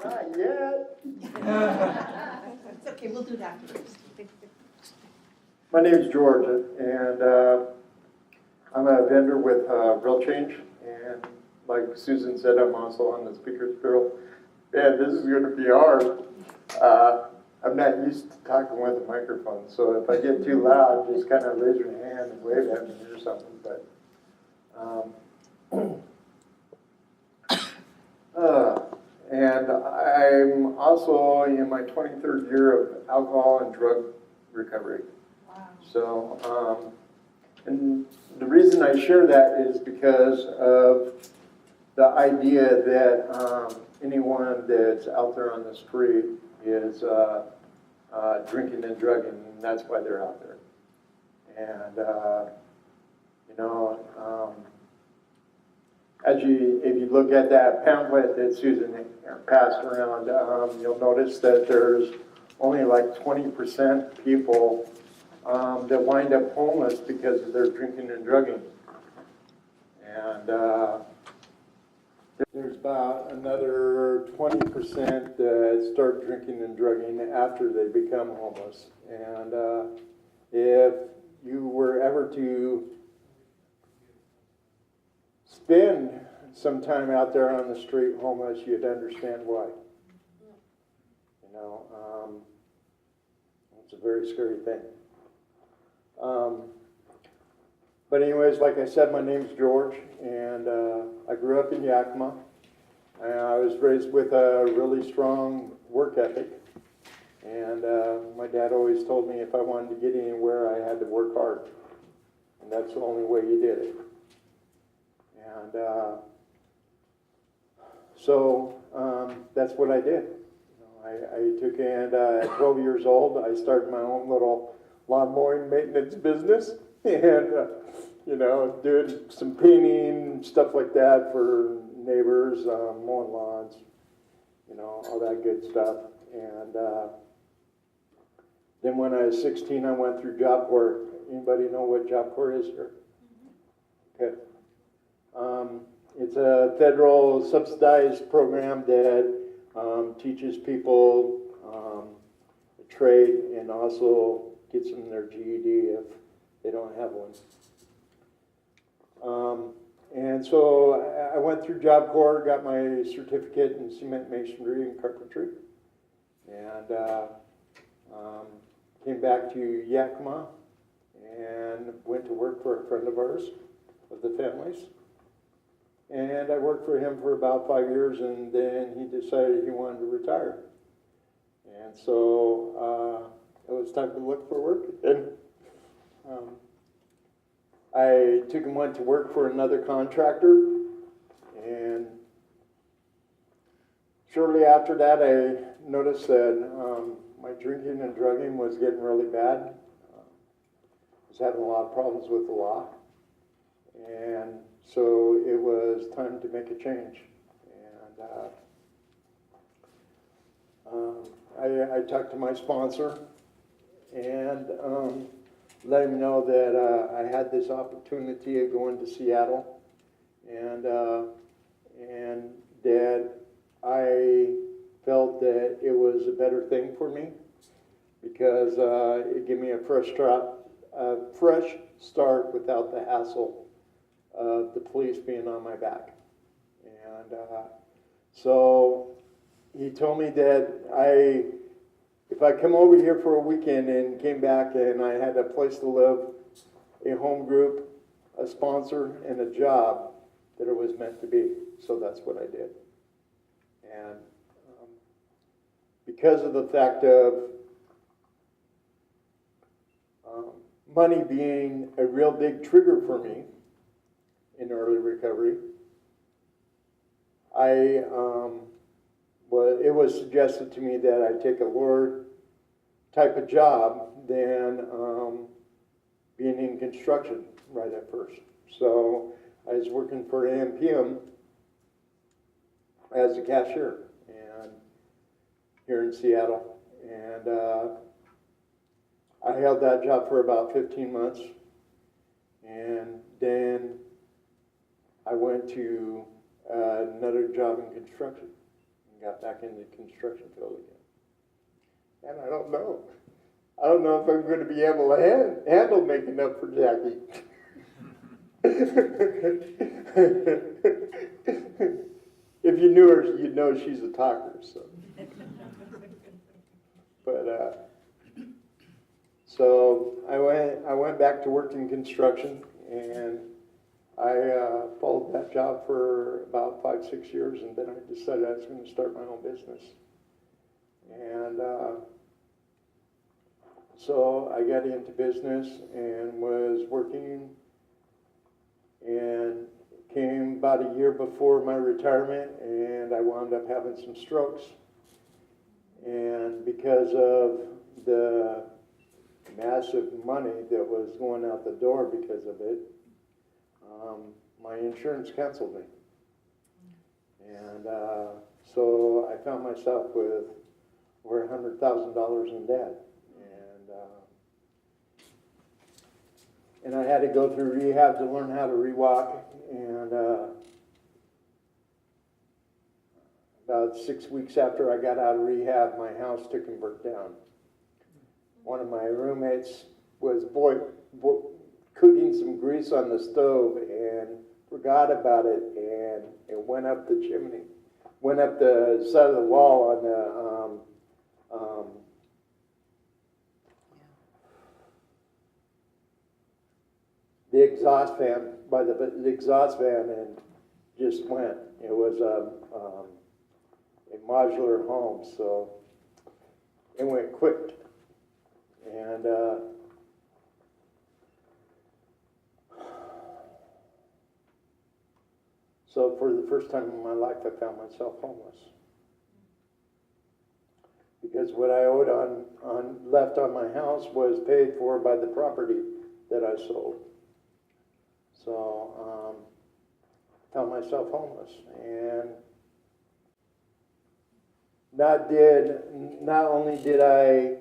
Not yet. It's okay, we'll do that first. My name is George, and I'm a vendor with Real Change. And like Susan said, I'm also on the Speakers Bureau. Man, this is going to be hard. I'm not used to talking with a microphone, so if I get too loud, just kind of raise your hand and wave at me or something. But and I'm also in my 23rd year of alcohol and drug recovery. Wow. So, and the reason I share that is because of the idea that anyone that's out there on the street is drinking and drugging, and that's why they're out there. And if you look at that pamphlet that Susan passed around, you'll notice that there's only like 20% people that wind up homeless because of their drinking and drugging. And there's about another 20% that start drinking and drugging after they become homeless. And if you were ever to spend some time out there on the street homeless, you'd understand why. You know, it's a very scary thing. But anyways, like I said, my name's George, and I grew up in Yakima. I was raised with a really strong work ethic, and my dad always told me if I wanted to get anywhere, I had to work hard, and that's the only way you did it. And so that's what I did. I took and at 12 years old, I started my own little lawn mowing maintenance business, and doing some painting, stuff like that for neighbors, mowing lawns, all that good stuff. And then when I was 16, I went through Job Corps. Anybody know what Job Corps is here? Okay. It's a federal subsidized program that teaches people a trade and also gets them their GED if they don't have one. And so I went through Job Corps, got my certificate in cement masonry and carpentry, and came back to Yakima and went to work for a friend of ours, of the family's. And I worked for him for about 5 years, and then he decided he wanted to retire. And so it was time to look for work. And I took and went to work for another contractor, and shortly after that I noticed that my drinking and drugging was getting really bad. I was having a lot of problems with the law, and so it was time to make a change. And I talked to my sponsor and let him know that I had this opportunity of going to Seattle, and that I felt that it was a better thing for me because it gave me a fresh start without the hassle of the police being on my back. And so he told me that if I come over here for a weekend and came back and I had a place to live, a home group, a sponsor, and a job, that it was meant to be. So that's what I did. And because of the fact of money being a real big trigger for me in early recovery, it was suggested to me that I take a lower type of job than being in construction right at first. So I was working for AMPM as a cashier and here in Seattle. And I held that job for about 15 months. And then I went to another job in construction. got back in the construction field again. And I don't know. I don't know if I'm going to be able to handle making up for Jackie. If you knew her, you'd know she's a talker. So, but so I went back to work in construction, and I followed that job for about 5-6 years, and then I decided I was going to start my own business. And so I got into business and was working, and came about a year before my retirement, and I wound up having some strokes. And because of the massive money that was going out the door because of it, my insurance canceled me. And so I found myself with over $100,000 in debt. And I had to go through rehab to learn how to rewalk. And about 6 weeks after I got out of rehab, my house took and burnt down. One of my roommates was cooking some grease on the stove and forgot about it, and it went up the chimney, went up the side of the wall on the exhaust fan, by the exhaust fan, and just went. It was a modular home, so it went quick. And so for the first time in my life, I found myself homeless. Because what I owed left on my house was paid for by the property that I sold. So found myself homeless, and not only did I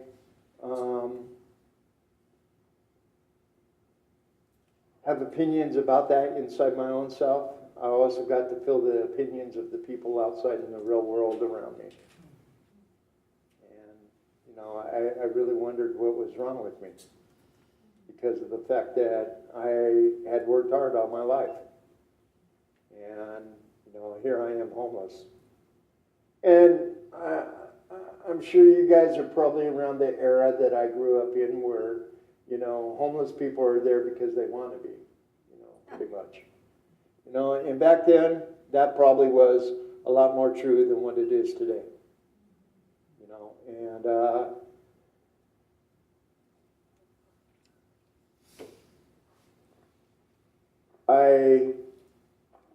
have opinions about that inside my own self, I also got to feel the opinions of the people outside in the real world around me. And, you know, I really wondered what was wrong with me, because of the fact that I had worked hard all my life. And, you know, here I am homeless. And I'm sure you guys are probably around the era that I grew up in, where, you know, homeless people are there because they want to be, you know, pretty much. You know, and back then, that probably was a lot more true than what it is today. You know, and I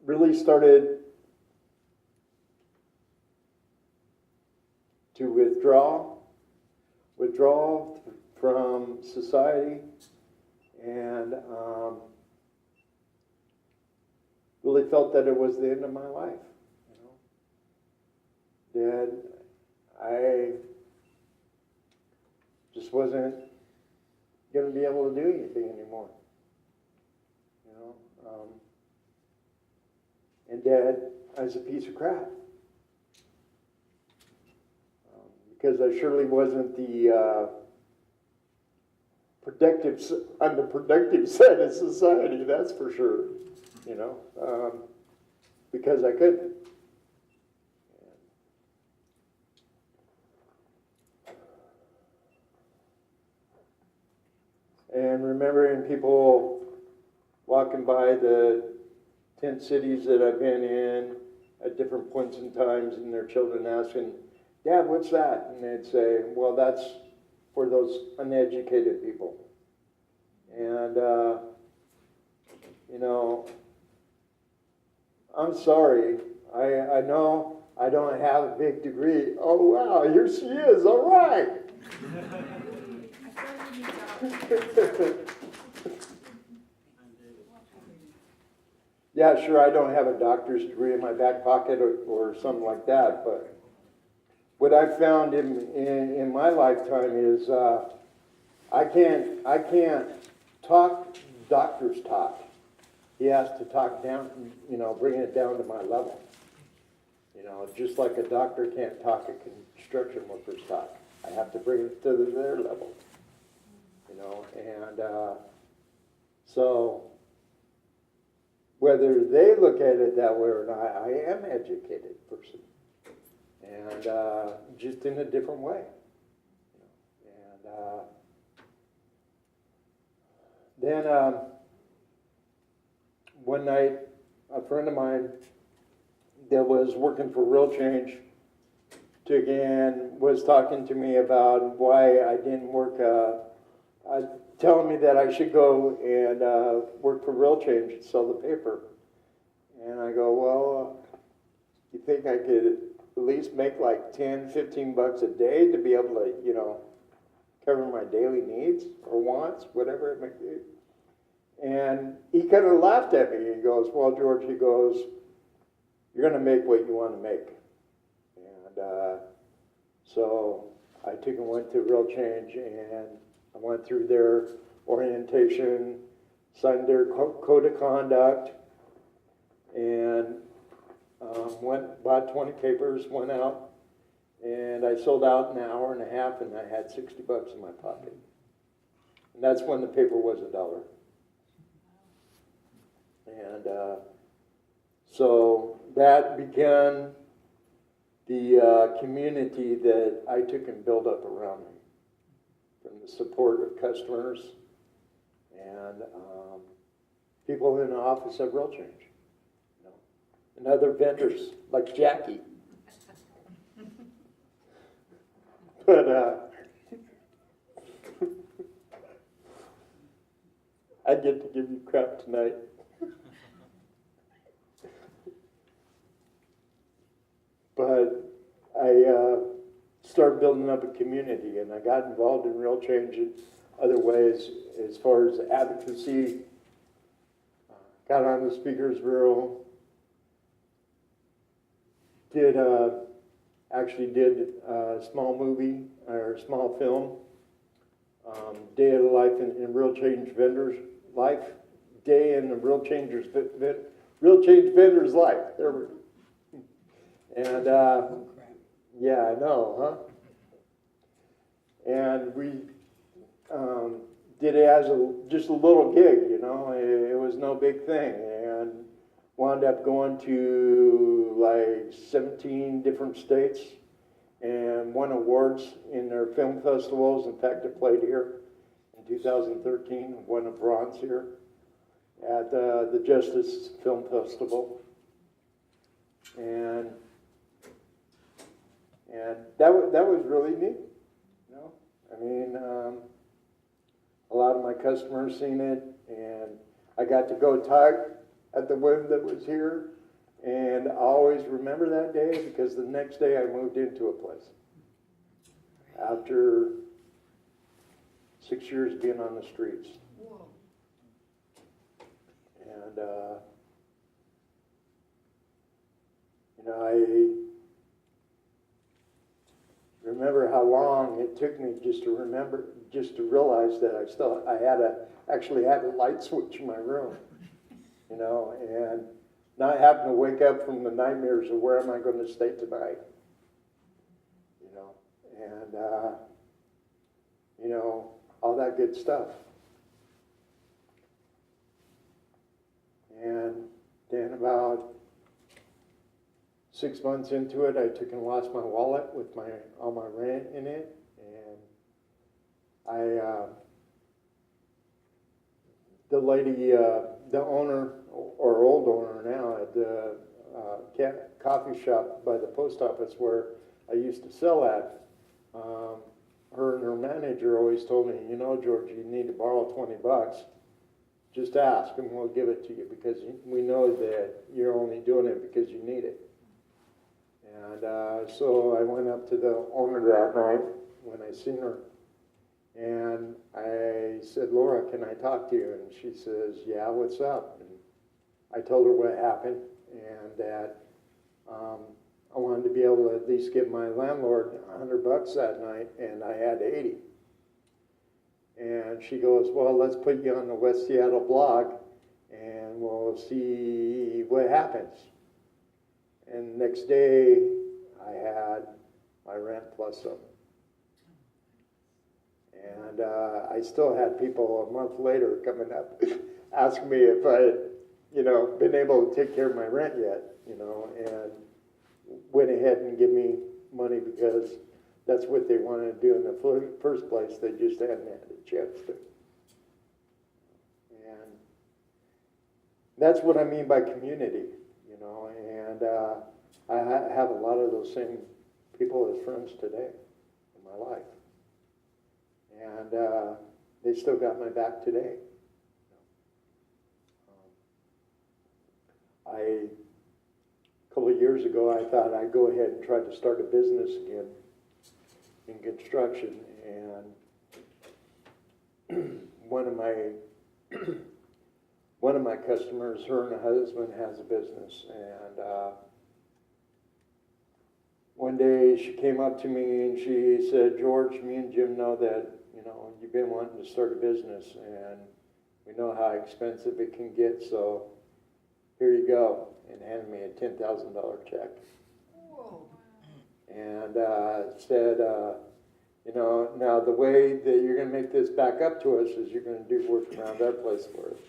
really started to withdraw from society, and really felt that it was the end of my life. You know, that I just wasn't going to be able to do anything anymore. You know, and that I was a piece of crap. Because I surely wasn't the productive side of society, that's for sure. You know, because I couldn't. And remembering people walking by the tent cities that I've been in at different points in times, and their children asking, "Dad, what's that?" And they'd say, "Well, that's for those uneducated people." And, you know, I'm sorry. I know I don't have a big degree. Oh, wow, here she is. All right. Yeah, sure, I don't have a doctor's degree in my back pocket or something like that, but what I've found in my lifetime is I can't talk doctor's talk. He has to talk down, you know, bring it down to my level. You know, just like a doctor can't talk, a construction worker's talk. I have to bring it to their level. You know, and so whether they look at it that way or not, I am an educated person, and just in a different way. You know? And then one night, a friend of mine that was working for Real Change was talking to me about why I didn't work, telling me that I should go and work for Real Change and sell the paper. And I go, well, you think I could at least make like 10, 15 bucks a day to be able to, you know, cover my daily needs or wants, whatever it may be? And he kind of laughed at me. He goes, well, George, he goes, you're going to make what you want to make. And so I took and went to Real Change, and I went through their orientation, signed their code of conduct, and bought 20 papers, went out, and I sold out in an hour and a half, and I had 60 bucks in my pocket. And that's when the paper was $1. And so that began the community that I took and built up around me, from the support of customers and people in the office of Real Change, you know, and other vendors like Jackie. But I get to give you crap tonight. But I started building up a community, and I got involved in Real Change in other ways as far as advocacy. Got on the speakers bureau. Actually did a small movie or a small film. Day of the life in Real Change vendors' life. Day in the Real Change vendor's life. There we go. And yeah, I know, huh? And we did it as just a little gig, you know. It was no big thing, and wound up going to like 17 different states and won awards in their film festivals. In fact, I played here in 2013, won a bronze here at the Justice Film Festival, and that was really neat, you know. I mean, a lot of my customers seen it, and I got to go talk at the one that was here, and I always remember that day because the next day I moved into a place after 6 years being on the streets. Whoa. And you know, I remember how long it took me just to realize that I actually had a light switch in my room, you know, and not having to wake up from the nightmares of where am I going to stay tonight, you know, and you know, all that good stuff. And then about 6 months into it, I took and lost my wallet with all my rent in it, and the lady, the owner, or old owner now, at the coffee shop by the post office where I used to sell at, her and her manager always told me, you know, George, you need to borrow 20 bucks. Just ask and we'll give it to you, because we know that you're only doing it because you need it. And so I went up to the owner that night when I seen her, and I said, Laura, can I talk to you? And she says, yeah, what's up? And I told her what happened, and that I wanted to be able to at least give my landlord $100 that night, and I had 80. And she goes, well, let's put you on the West Seattle blog, and we'll see what happens. And the next day, I had my rent plus some. And I still had people a month later coming up asking me if I had, been able to take care of my rent yet, and went ahead and give me money because that's what they wanted to do in the first place. They just hadn't had a chance to. And that's what I mean by community, and I have a lot of those same people as friends today in my life. And they still got my back today. A couple of years ago, I thought I'd go ahead and try to start a business again in construction. And one of my customers, her and her husband, has a business. And one day she came up to me and she said, "George, me and Jim know that you've been wanting to start a business, and we know how expensive it can get, so here you go," and handed me a $10,000 check. Whoa. And said, now the way that you're going to make this back up to us is you're going to do work around our place for us.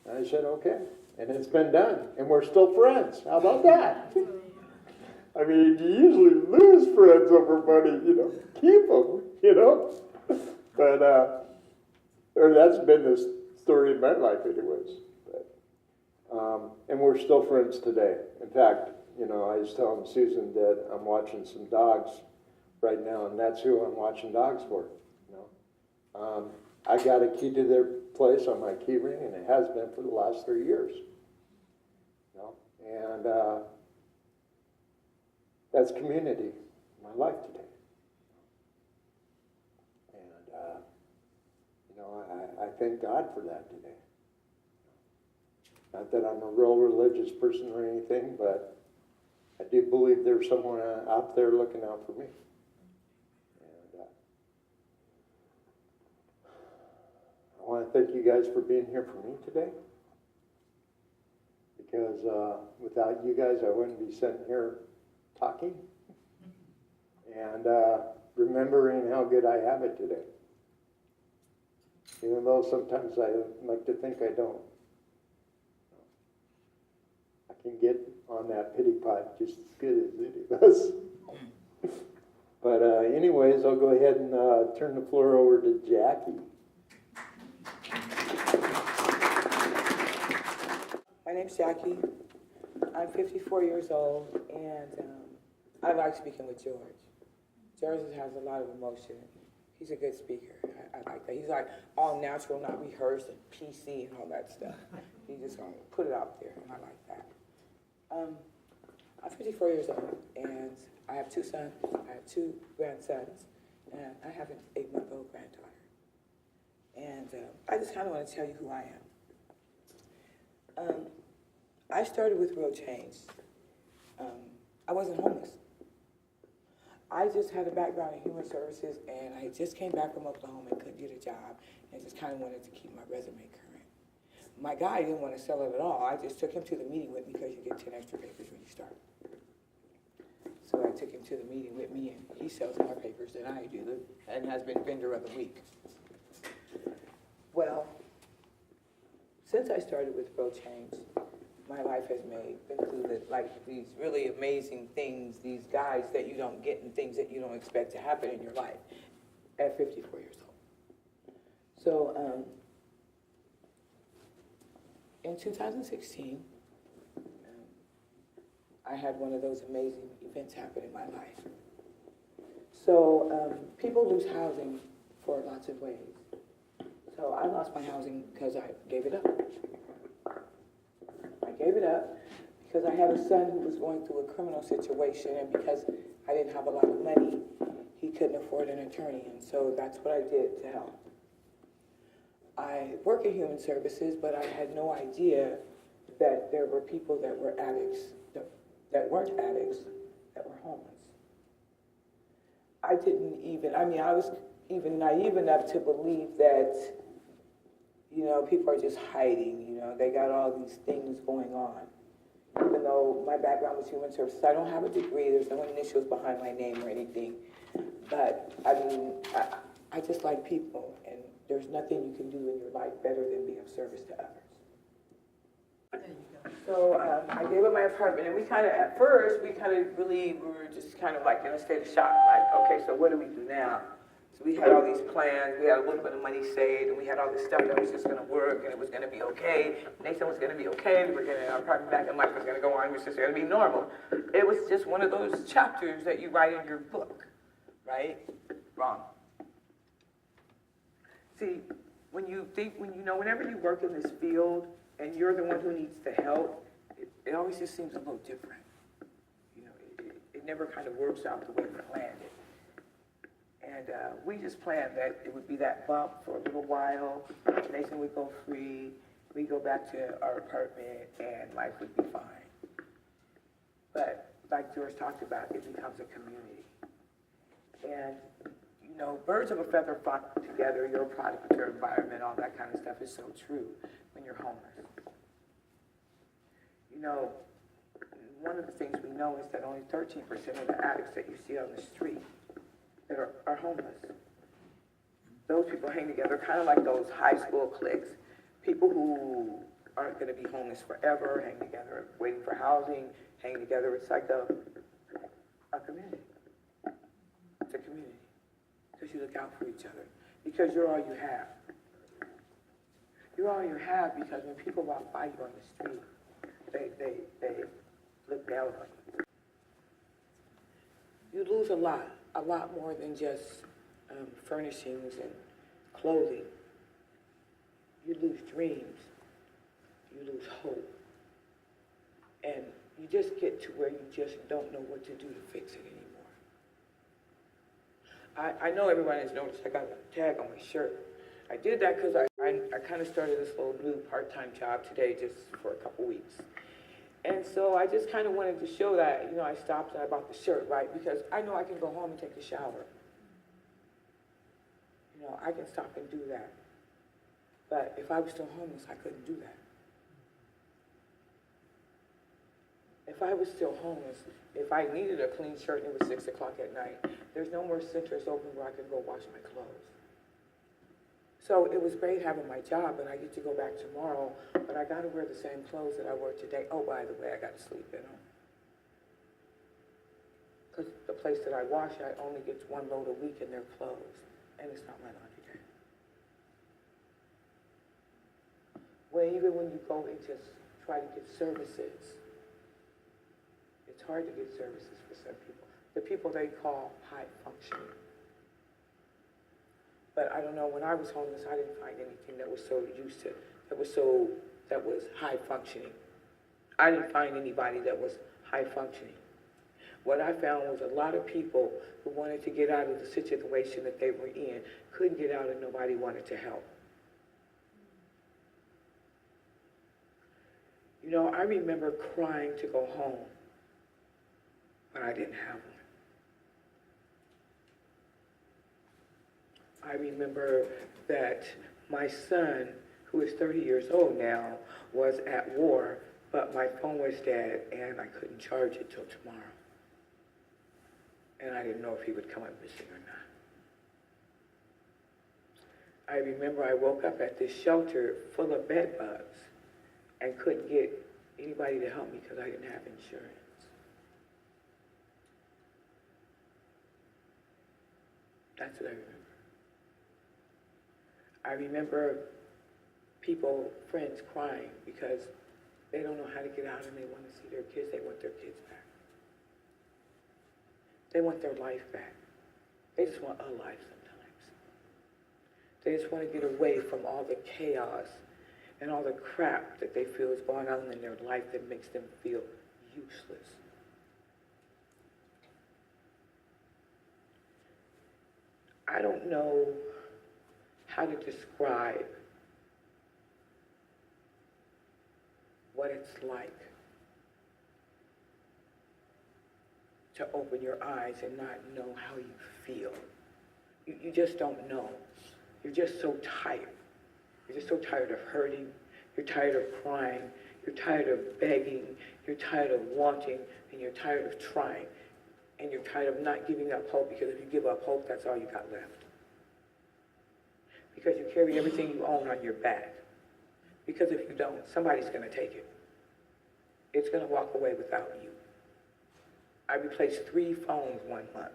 And I said, okay. And it's been done, and we're still friends. How about that? I mean, you usually lose friends over money, keep them, But, or that's been the story in my life anyways. And we're still friends today. In fact, I was telling Susan that I'm watching some dogs right now, and that's who I'm watching dogs for. I got a key to their place on my key ring, and it has been for the last 3 years. And that's community in my life today. And I thank God for that today. Not that I'm a real religious person or anything, but I do believe there's someone out there looking out for me. And I want to thank you guys for being here for me today. Because without you guys, I wouldn't be sitting here talking and remembering how good I have it today. Even though sometimes I like to think I don't. I can get on that pity pot just as good as it does. But anyways, I'll go ahead and turn the floor over to Jackie. My name's Jackie. I'm 54 years old, and I like speaking with George. George has a lot of emotion. He's a good speaker. I like that. He's like all natural, not rehearsed and PC and all that stuff. He just gonna put it out there, and I like that. I'm 54 years old, and I have 2 sons. I have 2 grandsons, and I have an 8-month-old granddaughter. And I just kind of want to tell you who I am. I started with real change. I wasn't homeless. I just had a background in human services, and I just came back from Oklahoma and couldn't get a job, and just kind of wanted to keep my resume current. My guy didn't want to sell it at all. I just took him to the meeting with me because you get 10 extra papers when you start. So I took him to the meeting with me, and he sells more papers than I do, and has been vendor of the week. Well, since I started with Real Change, my life has been through these really amazing things, these guys that you don't get and things that you don't expect to happen in your life at 54 years old. So in 2016, I had one of those amazing events happen in my life. So people lose housing for lots of ways. So I lost my housing because I gave it up. I gave it up because I had a son who was going through a criminal situation, and because I didn't have a lot of money, he couldn't afford an attorney, and so that's what I did to help. I work in human services, but I had no idea that there were people that were addicts, that weren't addicts, that were homeless. I was even naive enough to believe that, people are just hiding, they got all these things going on. even though my background was human services. I don't have a degree, there's no initials behind my name or anything. But, I mean, I just like people, and there's nothing you can do in your life better than be of service to others. There you go. So I gave up my apartment, and at first, we were just kind of like in a state of shock, like, okay, so what do we do now? So we had all these plans, we had a little bit of money saved, and we had all this stuff that was just gonna work, and it was gonna be okay. Nathan was gonna be okay, we were getting our apartment back, and life was gonna go on, it was just gonna be normal. It was just one of those chapters that you write in your book, right? Wrong. See, whenever you work in this field, and you're the one who needs the help, it always just seems a little different. You know, it never kind of works out the way we planned it. And we just planned that it would be that bump for a little while, Nathan would go free, we go back to our apartment, and life would be fine. But like George talked about, it becomes a community. And you know, birds of a feather flock together, you're a product of your environment, all that kind of stuff is so true when you're homeless. You know, one of the things we know is that only 13% of the addicts that you see on the street that are homeless. Those people hang together kind of like those high school cliques. People who aren't going to be homeless forever, hang together waiting for housing, hang together. It's like a community. It's a community. Because you look out for each other. Because you're all you have. You're all you have because when people walk by you on the street, they look down on you. You lose a lot more than just furnishings and clothing. You lose dreams. You lose hope. And you just get to where you just don't know what to do to fix it anymore. I know everyone has noticed I got a tag on my shirt. I did that because I kind of started this little new part-time job today just for a couple weeks. And so I just kind of wanted to show that, you know, I stopped and I bought the shirt, right? Because I know I can go home and take a shower. You know, I can stop and do that. But if I was still homeless, I couldn't do that. If I was still homeless, if I needed a clean shirt and it was 6 o'clock at night, there's no more centers open where I could go wash my clothes. So it was great having my job, and I get to go back tomorrow, but I got to wear the same clothes that I wore today. Oh, by the way, I got to sleep in them. Because the place that I wash, I only get one load a week in their clothes, and it's not my laundry day. Well, even when you go and just try to get services, it's hard to get services for some people. The people they call high functioning. But I don't know, when I was homeless, I didn't find anything that was so used to, that was high functioning. I didn't find anybody that was high functioning. What I found was a lot of people who wanted to get out of the situation that they were in, couldn't get out and nobody wanted to help. You know, I remember crying to go home, but I didn't have one. I remember that my son, who is 30 years old now, was at war, but my phone was dead and I couldn't charge it till tomorrow. And I didn't know if he would come up missing or not. I remember I woke up at this shelter full of bed bugs and couldn't get anybody to help me because I didn't have insurance. That's what I remember. I remember people, friends crying because they don't know how to get out and they want to see their kids. They want their kids back. They want their life back. They just want a life sometimes. They just want to get away from all the chaos and all the crap that they feel is going on in their life that makes them feel useless. I don't know how to describe what it's like to open your eyes and not know how you feel. You just don't know. You're just so tired. You're just so tired of hurting. You're tired of crying. You're tired of begging, you're tired of wanting, and you're tired of trying. And you're tired of not giving up hope, because if you give up hope, that's all you got left. Because you carry everything you own on your back. Because if you don't, somebody's going to take it. It's going to walk away without you. I replaced 3 phones 1 month.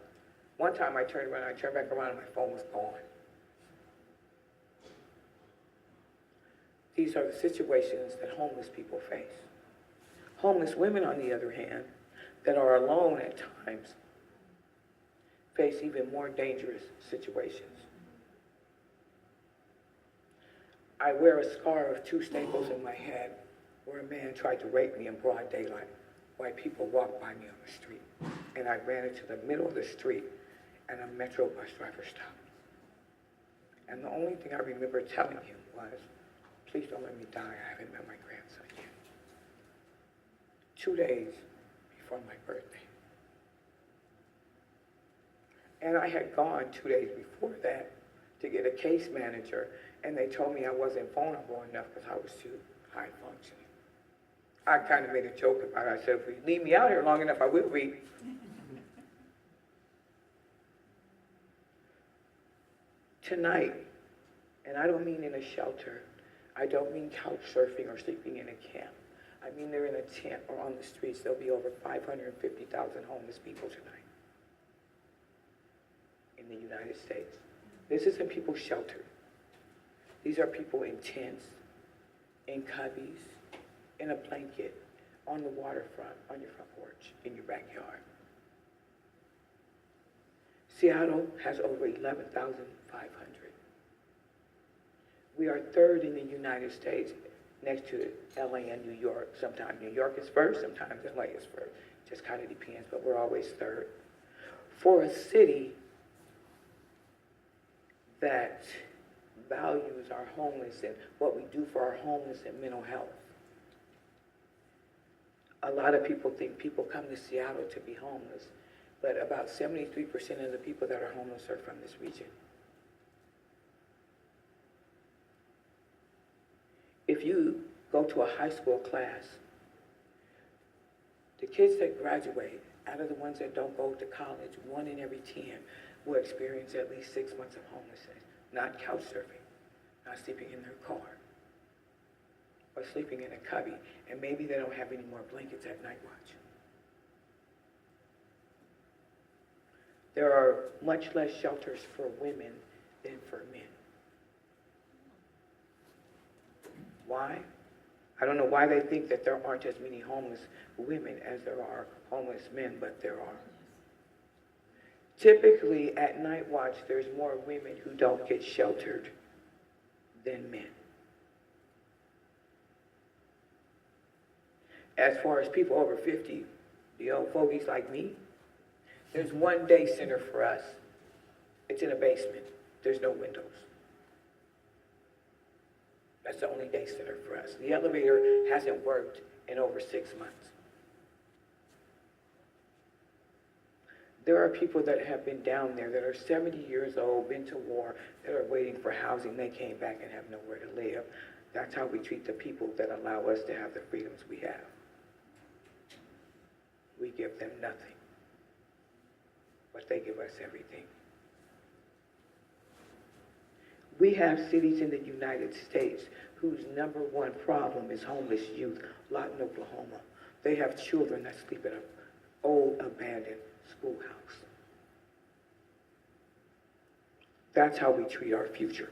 One time I turned back around and my phone was gone. These are the situations that homeless people face. Homeless women, on the other hand, that are alone at times, face even more dangerous situations. I wear a scar of 2 staples in my head where a man tried to rape me in broad daylight while people walked by me on the street. And I ran into the middle of the street and a Metro bus driver stopped me. And the only thing I remember telling him was, please don't let me die, I haven't met my grandson yet. 2 days before my birthday. And I had gone 2 days before that to get a case manager, and they told me I wasn't vulnerable enough because I was too high functioning. I kind of made a joke about it. I said, if you leave me out here long enough, I will be. Tonight, and I don't mean in a shelter, I don't mean couch surfing or sleeping in a camp. I mean they're in a tent or on the streets. There'll be over 550,000 homeless people tonight in the United States. This isn't people sheltered. These are people in tents, in cubbies, in a blanket, on the waterfront, on your front porch, in your backyard. Seattle has over 11,500. We are 3rd in the United States, next to LA and New York. Sometimes New York is first, sometimes LA is first. Just kind of depends, but we're always 3rd. For a city that values our homeless and what we do for our homeless and mental health. A lot of people think people come to Seattle to be homeless, but about 73% of the people that are homeless are from this region. If you go to a high school class, the kids that graduate, out of the ones that don't go to college, 1 in every 10 will experience at least 6 months of homelessness, not couch surfing, not sleeping in their car, or sleeping in a cubby, and maybe they don't have any more blankets at night watch. There are much less shelters for women than for men. Why? I don't know why they think that there aren't as many homeless women as there are homeless men, but there are. Typically, at night watch, there's more women who don't get sheltered than men. As far as people over 50, the old fogies like me, there's one day center for us. It's in a basement. There's no windows. That's the only day center for us. The elevator hasn't worked in over 6 months. There are people that have been down there that are 70 years old, been to war, that are waiting for housing. They came back and have nowhere to live. That's how we treat the people that allow us to have the freedoms we have. We give them nothing, but they give us everything. We have cities in the United States whose #1 problem is homeless youth. Lawton, Oklahoma. They have children that sleep in an old, abandoned schoolhouse. That's how we treat our future.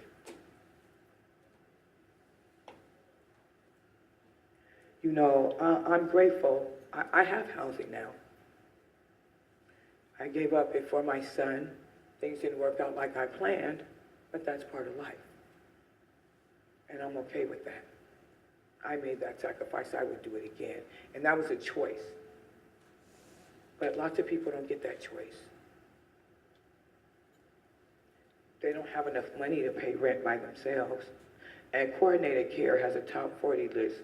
You know, I'm grateful. I have housing now. I gave up it for my son. Things didn't work out like I planned, but that's part of life. And I'm okay with that. I made that sacrifice. I would do it again. And that was a choice. But lots of people don't get that choice. They don't have enough money to pay rent by themselves. And coordinated care has a top 40 list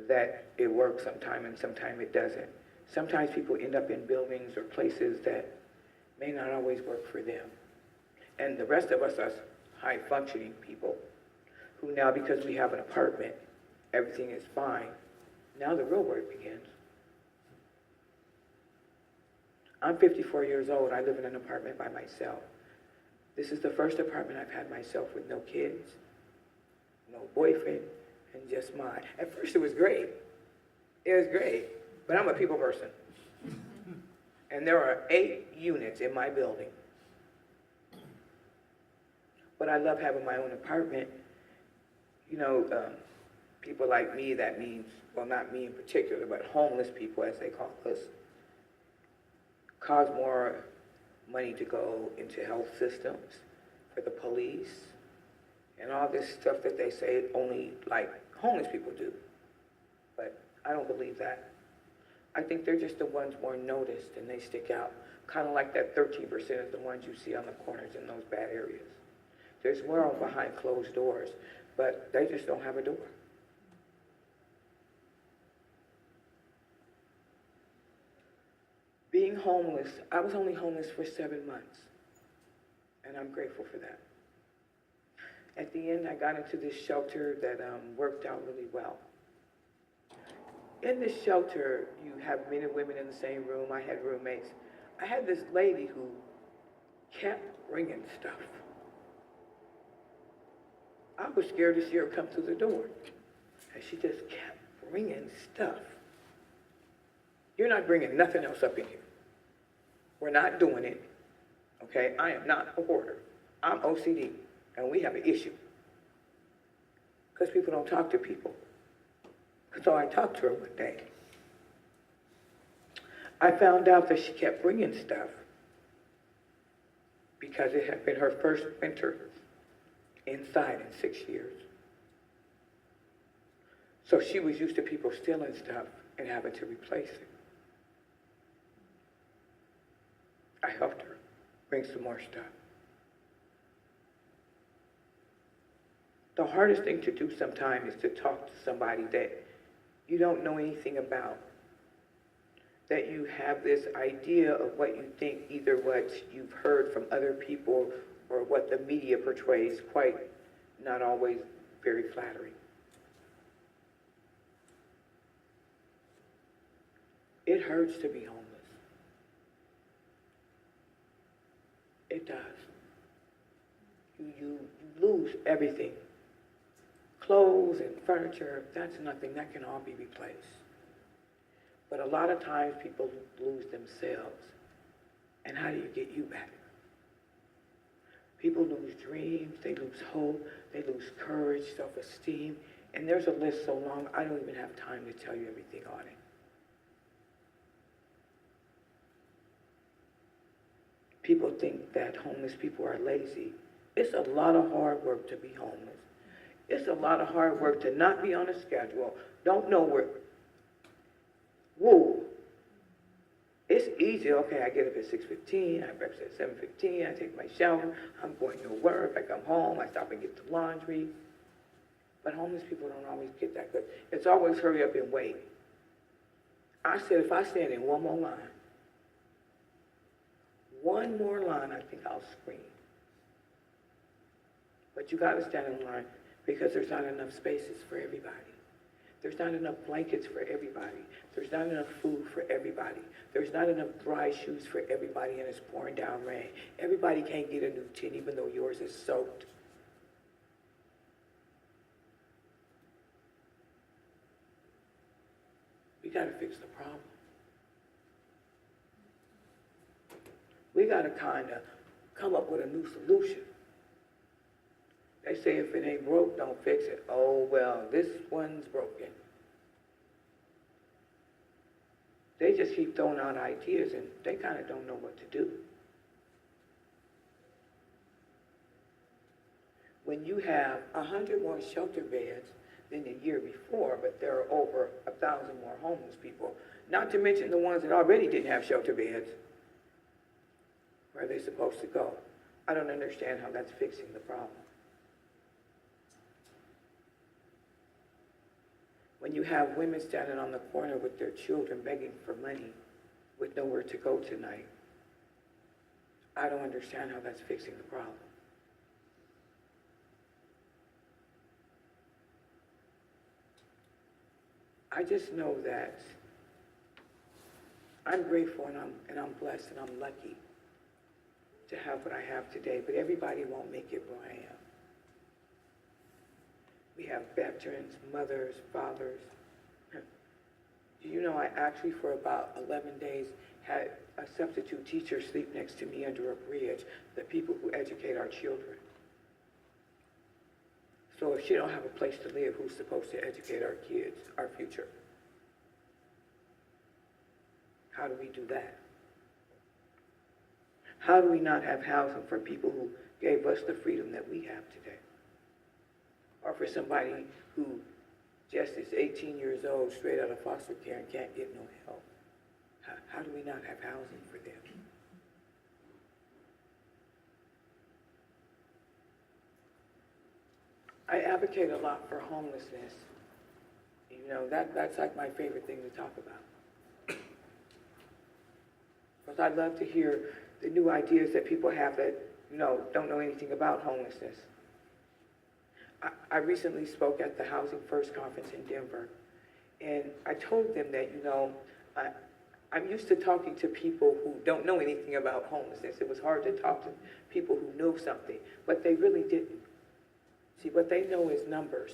that it works sometime and sometime it doesn't. Sometimes people end up in buildings or places that may not always work for them. And the rest of us are high-functioning people who now, because we have an apartment, everything is fine. Now the real work begins. I'm 54 years old. I live in an apartment by myself. This is the first apartment I've had myself with no kids, no boyfriend, and just mine. At first it was great. It was great, but I'm a people person. And there are 8 units in my building. But I love having my own apartment. You know, people like me, that means, well, not me in particular, but homeless people, as they call us, cause more money to go into health systems, for the police, and all this stuff that they say only, like, homeless people do. But I don't believe that. I think they're just the ones more noticed and they stick out. Kind of like that 13% of the ones you see on the corners in those bad areas. There's more behind closed doors, but they just don't have a door. Being homeless, I was only homeless for 7 months, and I'm grateful for that. At the end, I got into this shelter that worked out really well. In this shelter, you have men and women in the same room. I had roommates. I had this lady who kept bringing stuff. I was scared to see her come through the door. And she just kept bringing stuff. You're not bringing nothing else up in here. We're not doing it. Okay? I am not a hoarder. I'm OCD. And we have an issue. Because people don't talk to people. So I talked to her one day. I found out that she kept bringing stuff because it had been her first winter inside in 6 years. So she was used to people stealing stuff and having to replace it. I helped her bring some more stuff. The hardest thing to do sometimes is to talk to somebody that you don't know anything about. That you have this idea of what you think, either what you've heard from other people or what the media portrays, quite not always very flattering. It hurts to be homeless. It does. You lose everything. Clothes and furniture, that's nothing. That can all be replaced. But a lot of times people lose themselves. And how do you get you back? People lose dreams, they lose hope, they lose courage, self-esteem. And there's a list so long, I don't even have time to tell you everything on it. People think that homeless people are lazy. It's a lot of hard work to be homeless. It's a lot of hard work to not be on a schedule, don't know where. Whoa. It's easy. Okay, I get up at 6:15, I breakfast at 7:15, I take my shower, I'm going to work, I come home, I stop and get the laundry. But homeless people don't always get that good. It's always hurry up and wait. I said if I stand in one more line, I think I'll scream. But you gotta stand in line because there's not enough spaces for everybody. There's not enough blankets for everybody. There's not enough food for everybody. There's not enough dry shoes for everybody, and it's pouring down rain. Everybody can't get a new tin even though yours is soaked. We gotta fix the problem. We gotta kinda come up with a new solution. They say if it ain't broke, don't fix it. Oh, well, this one's broken. They just keep throwing out ideas and they kind of don't know what to do. When you have 100 more shelter beds than the year before, but there are over 1,000 more homeless people, not to mention the ones that already didn't have shelter beds, where are they supposed to go? I don't understand how that's fixing the problem. When you have women standing on the corner with their children begging for money with nowhere to go tonight, I don't understand how that's fixing the problem. I just know that I'm grateful and I'm blessed and I'm lucky to have what I have today, but everybody won't make it where I am. We have veterans, mothers, fathers. Do you know I actually for about 11 days had a substitute teacher sleep next to me under a bridge, the people who educate our children. So if she don't have a place to live, who's supposed to educate our kids, our future? How do we do that? How do we not have housing for people who gave us the freedom that we have today? Or for somebody who just is 18 years old, straight out of foster care and can't get no help? How do we not have housing for them? I advocate a lot for homelessness. You know, that's like my favorite thing to talk about. Because I love to hear the new ideas that people have that, you know, don't know anything about homelessness. I recently spoke at the Housing First conference in Denver, and I told them that, you know, I'm used to talking to people who don't know anything about homelessness. It was hard to talk to people who know something, but they really didn't. See, what they know is numbers.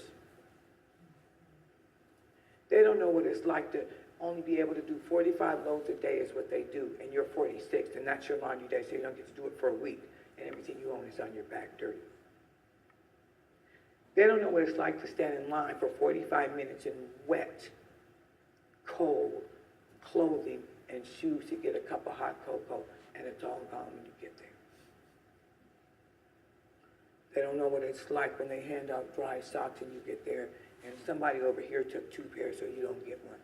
They don't know what it's like to only be able to do 45 loads a day is what they do, and you're 46, and that's your laundry day, so you don't get to do it for a week, and everything you own is on your back dirty. They don't know what it's like to stand in line for 45 minutes in wet, cold clothing and shoes to get a cup of hot cocoa, and it's all gone when you get there. They don't know what it's like when they hand out dry socks and you get there, and somebody over here took 2 pairs so you don't get one.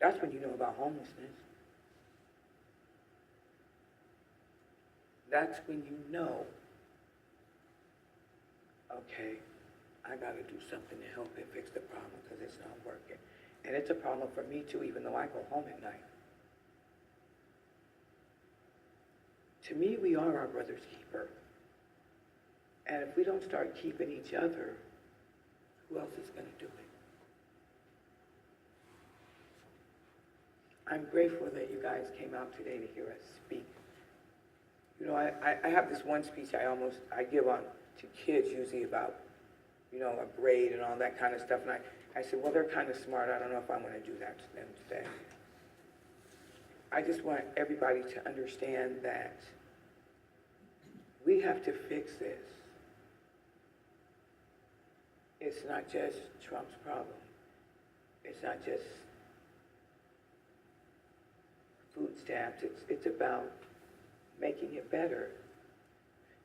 That's when you know about homelessness. That's when you know, okay, I got to do something to help it fix the problem because it's not working. And it's a problem for me too, even though I go home at night. To me, we are our brother's keeper. And if we don't start keeping each other, who else is going to do it? I'm grateful that you guys came out today to hear us speak. You know, I have this one speech I give on to kids usually about, you know, a grade and all that kind of stuff. And I said, well, they're kind of smart. I don't know if I'm going to do that to them today. I just want everybody to understand that we have to fix this. It's not just Trump's problem. It's not just food stamps. It's about making it better.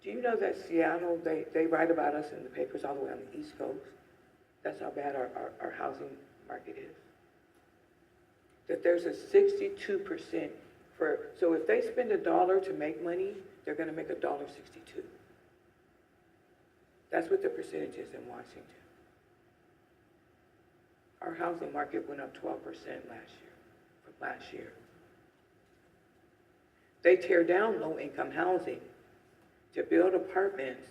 Do you know that Seattle, they write about us in the papers all the way on the East Coast? That's how bad our housing market is. That there's a 62% so if they spend $1 to make money, they're going to make $1.62. That's what the percentage is in Washington. Our housing market went up 12% from last year. They tear down low-income housing to build apartments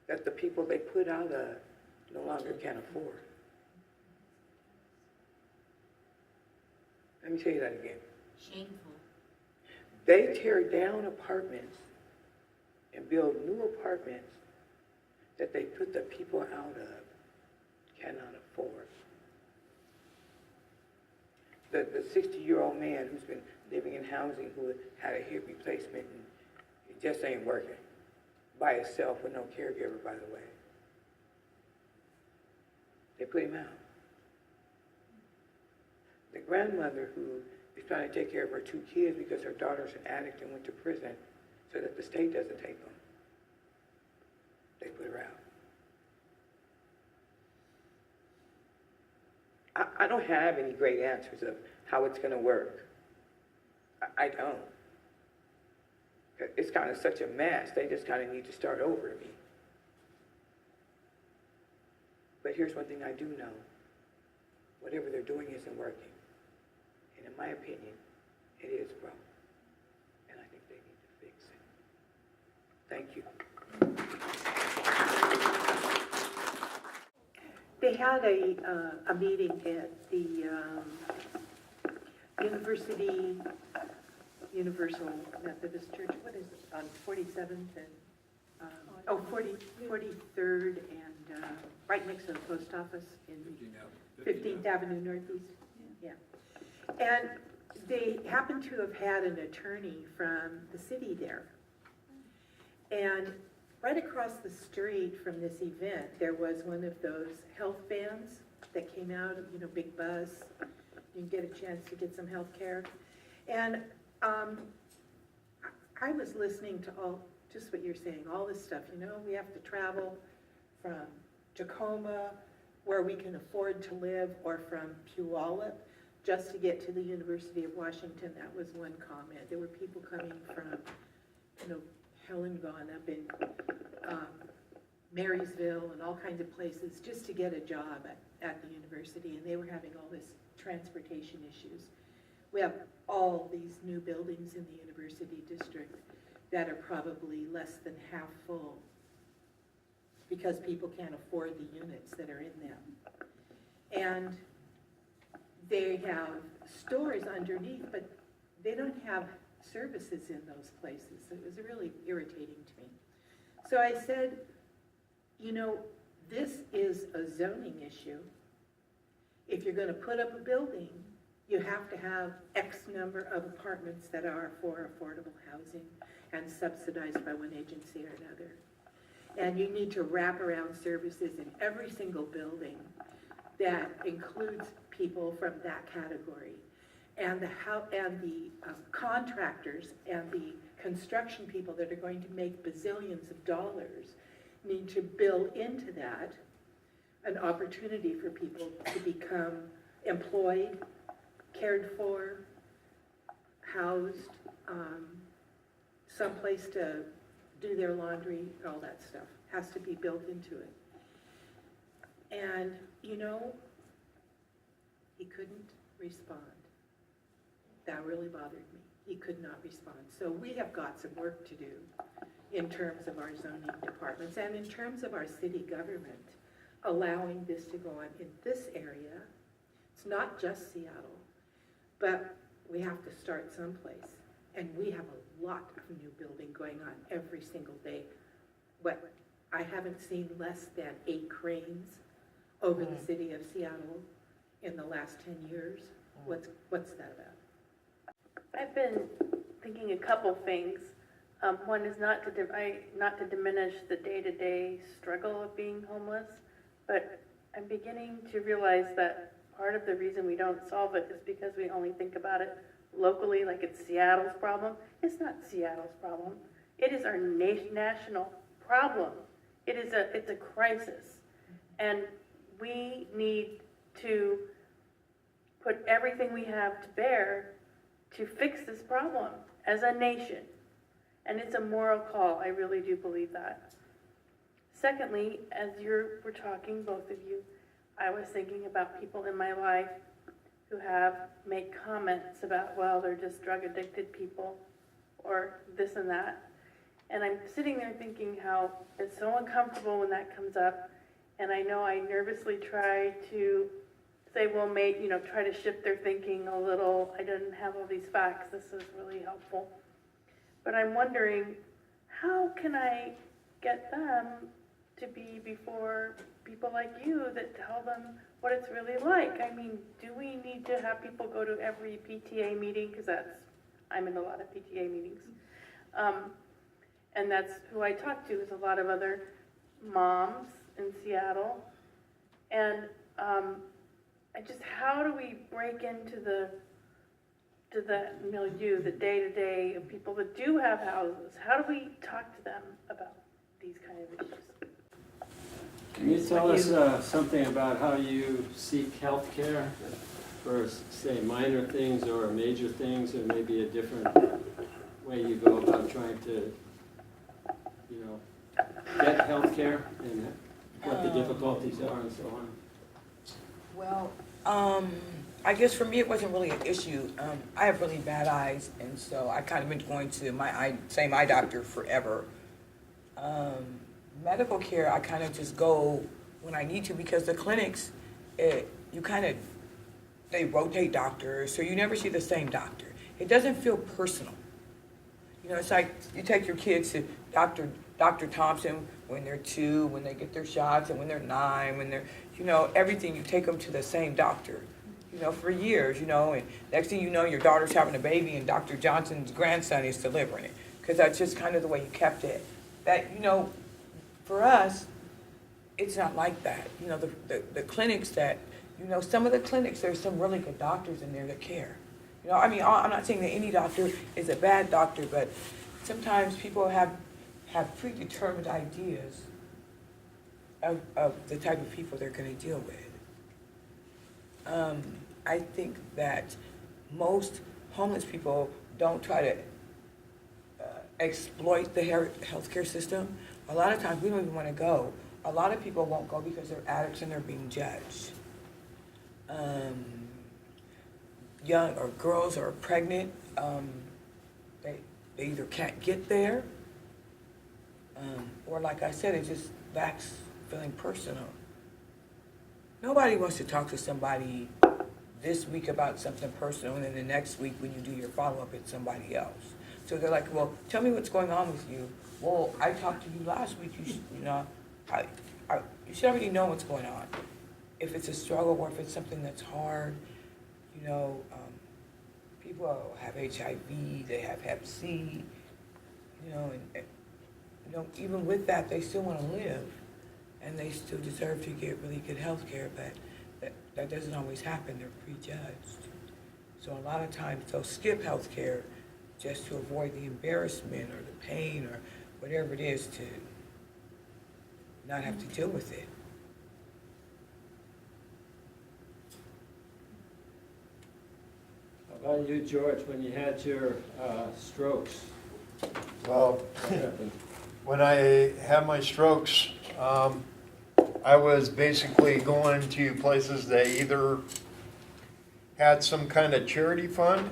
that the people they put out of no longer can afford. Let me tell you that again. Shameful. They tear down apartments and build new apartments that they put the people out of cannot afford. The 60-year-old man who's been living in housing who had a hip replacement and it just ain't working by himself with no caregiver, by the way. They put him out. The grandmother who is trying to take care of her 2 kids because her daughter's an addict and went to prison so that the state doesn't take them. They put her out. I don't have any great answers of how it's going to work. I don't. It's kind of such a mess. They just kind of need to start over to me. But here's one thing I do know. Whatever they're doing isn't working. And in my opinion, it is broke. And I think they need to fix it. Thank you. They had a meeting at the University Universal Methodist Church, what is it, on 47th and, 43rd and right next to the post office in 15th Avenue Northeast. Yeah. And they happen to have had an attorney from the city there. And right across the street from this event, there was one of those health vans that came out, you know, big bus. You can get a chance to get some health care. And I was listening to just what you're saying, all this stuff, you know, we have to travel from Tacoma, where we can afford to live, or from Puyallup, just to get to the University of Washington. That was one comment. There were people coming from, you know, Helen-Gone up in Marysville and all kinds of places just to get a job at the university, and they were having all this transportation issues. We have all these new buildings in the university district that are probably less than half full because people can't afford the units that are in them. And they have stores underneath, but they don't have services in those places. It was really irritating to me. So I said, you know, this is a zoning issue. If you're going to put up a building, you have to have X number of apartments that are for affordable housing and subsidized by one agency or another. And you need to wrap around services in every single building that includes people from that category. And the contractors and the construction people that are going to make bazillions of dollars need to build into that an opportunity for people to become employed, cared for, housed, someplace to do their laundry, all that stuff has to be built into it. And, you know, he couldn't respond. That really bothered me. He could not respond. So we have got some work to do in terms of our zoning departments and in terms of our city government allowing this to go on in this area. It's not just Seattle, but we have to start someplace. And we have a lot of new building going on every single day. What I haven't seen less than 8 cranes over the city of Seattle in the last 10 years. What's that about? I've been thinking a couple things. One is not to diminish the day-to-day struggle of being homeless, but I'm beginning to realize that part of the reason we don't solve it is because we only think about it locally, like it's Seattle's problem. It's not Seattle's problem. It is our national problem. It's a crisis, and we need to put everything we have to bear to fix this problem as a nation. And it's a moral call. I really do believe that. Secondly, as you were talking, both of you, I was thinking about people in my life who have made comments about, well, they're just drug addicted people or this and that. And I'm sitting there thinking how it's so uncomfortable when that comes up. And I know I nervously try to say, well, try to shift their thinking a little. I didn't have all these facts. This is really helpful. But I'm wondering, how can I get them to be before people like you that tell them what it's really like? I mean, do we need to have people go to every PTA meeting? Because I'm in a lot of PTA meetings. And that's who I talk to, is a lot of other moms in Seattle. And how do we break into the milieu, the day-to-day of people that do have houses? How do we talk to them about these kind of issues? Can you tell us something about how you seek health care for, say, minor things or major things, or maybe a different way you go about trying to, get health care and what the difficulties are and so on? Well, I guess for me it wasn't really an issue. I have really bad eyes, and so I kind of been going to my same eye doctor forever. Medical care, I kind of just go when I need to, because the clinics, they rotate doctors, so you never see the same doctor. It doesn't feel personal. You know, it's like you take your kids to Dr. Thompson when they're 2, when they get their shots, and when they're 9, when they're, you know, everything, you take them to the same doctor, you know, for years, you know, and next thing you know, your daughter's having a baby and Dr. Johnson's grandson is delivering it, because that's just kind of the way you kept it. That, you know, for us, it's not like that. You know, the clinics that, you know, some of the clinics, there's some really good doctors in there that care. You know, I mean, I'm not saying that any doctor is a bad doctor, but sometimes people have predetermined ideas of the type of people they're going to deal with. I think that most homeless people don't try to exploit the healthcare system. A lot of times we don't even want to go. A lot of people won't go because they're addicts and they're being judged. Young or girls are pregnant, they either can't get there, or like I said, it just lacks feeling personal. Nobody wants to talk to somebody this week about something personal, and then the next week when you do your follow-up, it's somebody else. So they're like, well, tell me what's going on with you. Well, I talked to you last week, you should already know what's going on. If it's a struggle or if it's something that's hard, you know, people have HIV, they have Hep C, you know, and you know, even with that, they still want to live, and they still deserve to get really good health care, but that doesn't always happen. They're prejudged. So a lot of times they'll skip health care just to avoid the embarrassment or the pain or whatever it is to not have to deal with it. How about you, George, when you had your strokes? Well, What happened? when I had my strokes, I was basically going to places that either had some kind of charity fund,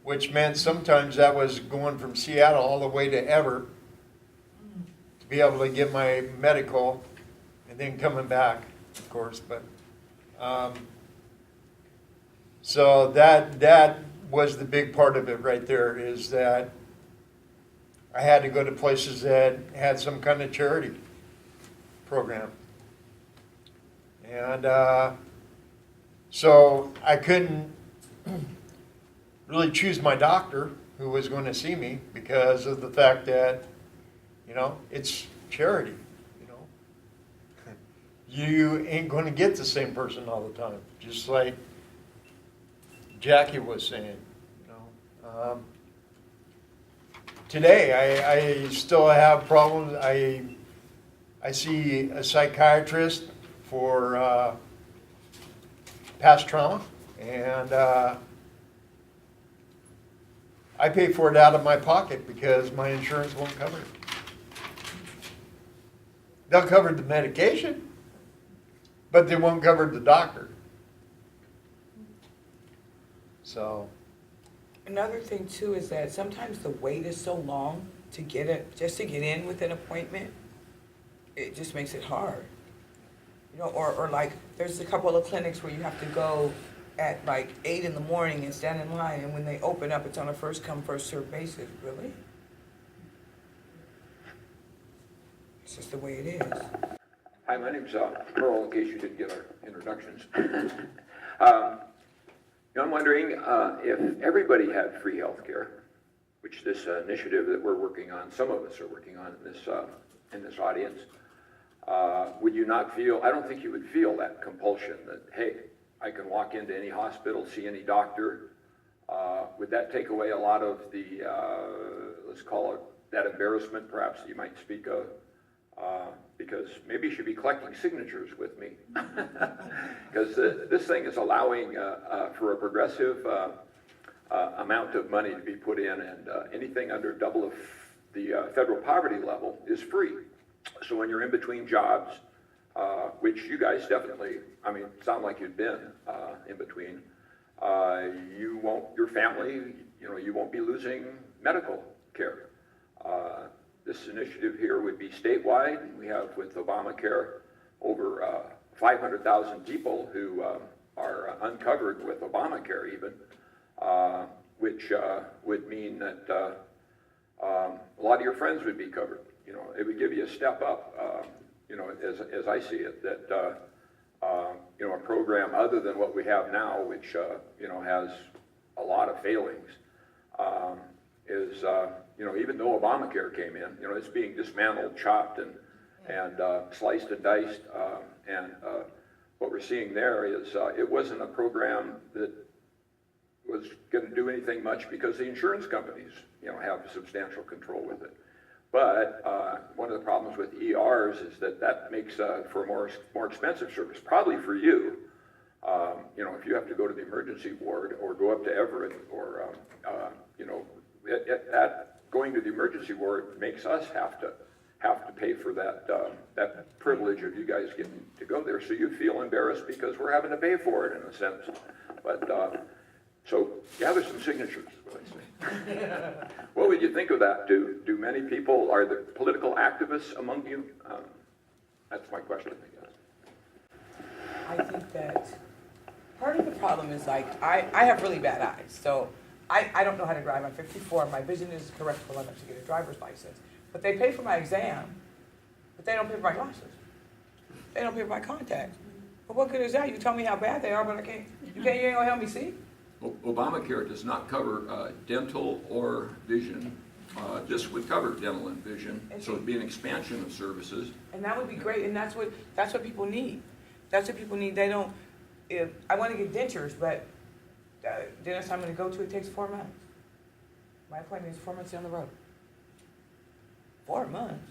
which meant sometimes that was going from Seattle all the way to Everett to be able to get my medical, and then coming back, of course. But so that was the big part of it right there, is that I had to go to places that had some kind of charity program. And so I couldn't really choose my doctor who was going to see me because of the fact that, you know, it's charity, you know. You ain't going to get the same person all the time, just like Jackie was saying, you know. Today, I still have problems. I see a psychiatrist for past trauma, and I pay for it out of my pocket because my insurance won't cover it. They'll cover the medication, but they won't cover the doctor. So. Another thing too is that sometimes the wait is so long to get it, just to get in with an appointment, it just makes it hard. You know, or like there's a couple of clinics where you have to go at like 8 in the morning and stand in line, and when they open up, it's on a first come, first served basis. Really? It's just the way it is. Hi, my name's Merle, in case you didn't get our introductions. I'm wondering if everybody had free health care, which this initiative that we're working on, some of us are working on in this audience, would you not feel, I don't think you would feel that compulsion that, hey, I can walk into any hospital, see any doctor. Would that take away a lot of the, let's call it, that embarrassment perhaps that you might speak of? Because maybe you should be collecting signatures with me. Because this thing is allowing for a progressive amount of money to be put in, and anything under double of the federal poverty level is free. So when you're in between jobs, which you guys definitely, I mean, sound like you've been in between, you won't, your family, you know, you won't be losing medical care. This initiative here would be statewide. We have with Obamacare over 500,000 people who are uncovered with Obamacare even, which would mean that a lot of your friends would be covered. You know, it would give you a step up, you know, as I see it, that, you know, a program other than what we have now, which, you know, has a lot of failings, is, you know, even though Obamacare came in, you know, it's being dismantled, chopped, and sliced and diced, and what we're seeing there is it wasn't a program that was going to do anything much because the insurance companies, you know, have substantial control with it. But one of the problems with ERs is that makes for a more expensive service, probably for you. You know, if you have to go to the emergency ward or go up to Everett, or you know, that going to the emergency ward makes us have to pay for that privilege of you guys getting to go there. So you feel embarrassed because we're having to pay for it in a sense. But so gather some signatures, is what I say. What would you think of that? Do many people, are there political activists among you? That's my question, I guess. I think that part of the problem is, like, I have really bad eyes, so I don't know how to drive. I'm 54, my vision is correctable enough to get a driver's license. But they pay for my exam, but they don't pay for my glasses. They don't pay for my contacts. But what good is that? You tell me how bad they are, but you ain't gonna help me see? Obamacare does not cover dental or vision. This would cover dental and vision, so it'd be an expansion of services. And that would be great, and that's what people need. That's what people need. They don't, if I want to get dentures, but dentist I'm going to go to, it takes 4 months. My appointment is 4 months down the road. 4 months?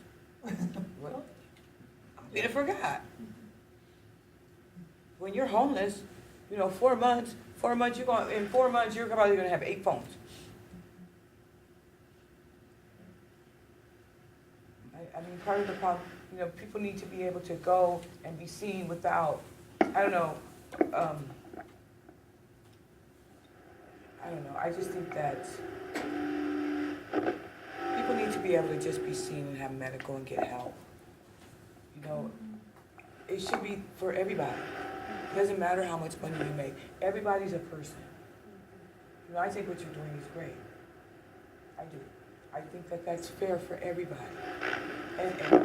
Well, I forgot. When you're homeless, you know, 4 months, in 4 months, you're probably going to have 8 phones. I mean, part of the problem, you know, people need to be able to go and be seen without, I don't know, I just think that people need to be able to just be seen and have medical and get help. You know, it should be for everybody. It doesn't matter how much money you make. Everybody's a person. You know, I think what you're doing is great. I do. I think that that's fair for everybody.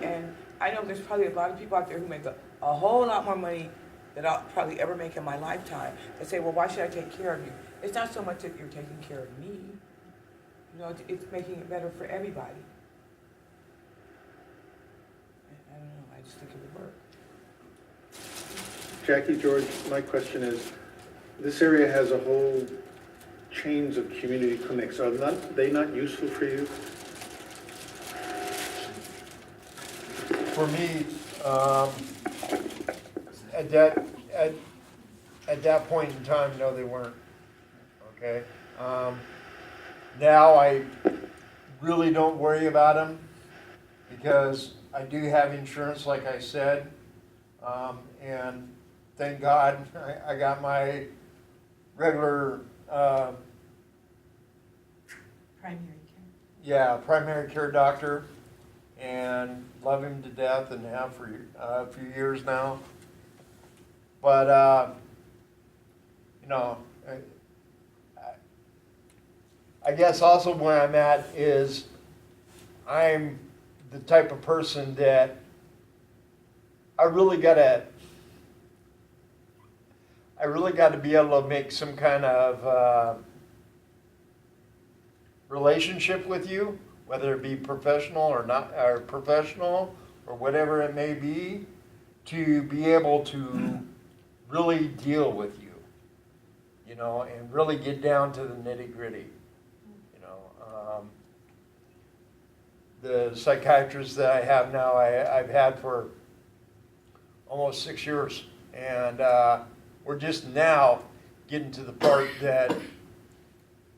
And I know there's probably a lot of people out there who make a whole lot more money than I'll probably ever make in my lifetime that say, well, why should I take care of you? It's not so much that you're taking care of me. You know, it's making it better for everybody. I don't know, I just think it would work. Jackie, George, my question is, this area has a whole chains of community clinics. Are they not useful for you? For me, at that point in time, no, they weren't. Okay. Now I really don't worry about them because I do have insurance, like I said, and thank God I got my regular. Primary care. Yeah, primary care doctor, and love him to death and have for a few years now. But, you know, I guess also where I'm at is I'm the type of person that I really got to be able to make some kind of relationship with you, whether it be professional or not, or professional or whatever it may be, to be able to really deal with you, you know, and really get down to the nitty-gritty, you know. The psychiatrist that I have now, I've had for almost 6 years, and we're just now getting to the part that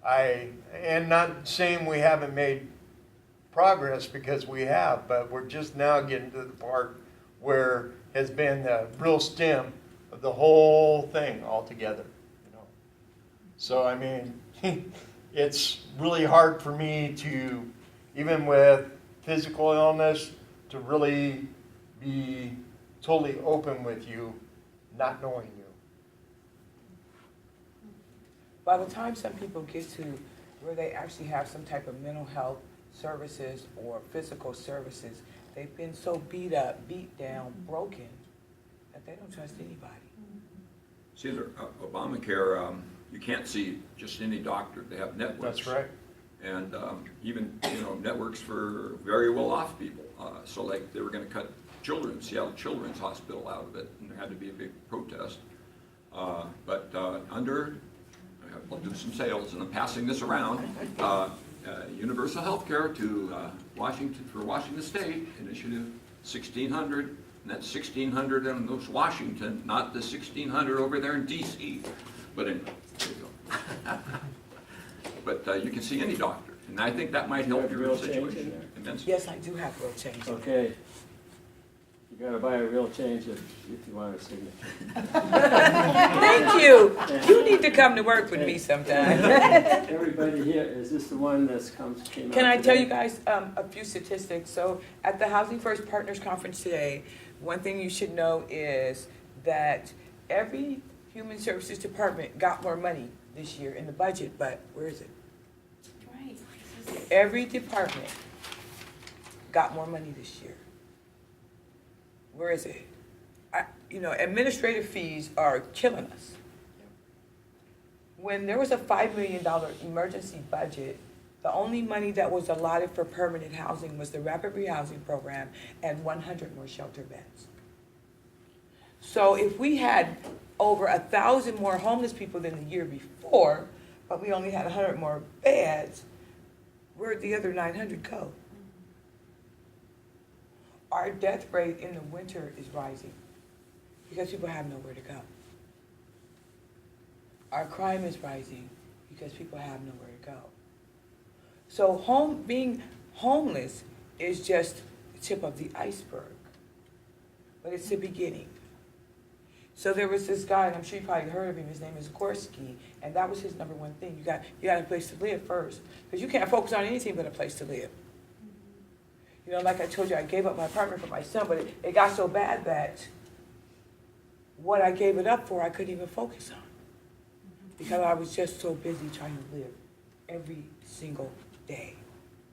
and not saying we haven't made progress, because we have, but we're just now getting to the part where has been the real stem of the whole thing altogether, you know. So, I mean, it's really hard for me to, even with physical illness, to really be totally open with you, not knowing you. By the time some people get to where they actually have some type of mental health services or physical services, they've been so beat up, beat down, broken, that they don't trust anybody. See, Obamacare, you can't see just any doctor. They have networks. That's right. And even, networks for very well-off people. So like they were going to cut Seattle Children's Hospital out of it, and there had to be a big protest. But I'll do some sales, and I'm passing this around. Universal health care to Washington State, Initiative 1600, and that's 1600 in those Washington, not the 1600 over there in DC. But anyway, there you go. But you can see any doctor, and I think that might help You have your real change in situation there? immensely. Yes, I do have real change. Okay. You gotta buy a real change if you want a signature. Thank you. You need to come to work with me sometime. Everybody here, is this the one that's came out Can I tell today? you guys a few statistics? So at the Housing First Partners Conference today, one thing you should know is that every Human Services Department got more money this year in the budget, but where is it? Right. Every department got more money this year. Where is it? Administrative fees are killing us. When there was a $5 million emergency budget, the only money that was allotted for permanent housing was the rapid rehousing program and 100 more shelter beds. So if we had over 1,000 more homeless people than the year before, but we only had 100 more beds, where'd the other 900 go? Our death rate in the winter is rising because people have nowhere to go. Our crime is rising because people have nowhere to go. So being homeless is just the tip of the iceberg, but it's the beginning. So there was this guy, and I'm sure you probably heard of him, his name is Gorski, and that was his number one thing. You got a place to live first, because you can't focus on anything but a place to live. Like I told you, I gave up my apartment for my son, but it got so bad that what I gave it up for, I couldn't even focus on. Because I was just so busy trying to live every single day.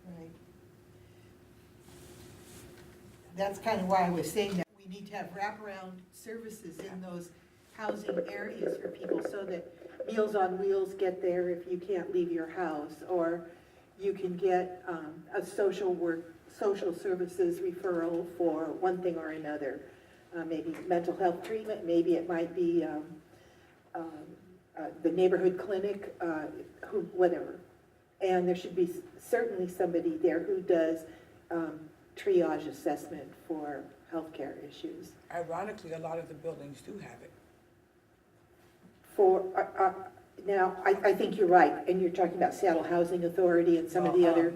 Right. That's kind of why I was saying that we need to have wraparound services in those housing areas for people so that Meals on Wheels get there if you can't leave your house, or you can get a social services referral for one thing or another. Maybe mental health treatment, maybe it might be the neighborhood clinic, whatever. And there should be certainly somebody there who does triage assessment for healthcare issues. Ironically, a lot of the buildings do have it. Now, I think you're right, and you're talking about Seattle Housing Authority and some of the other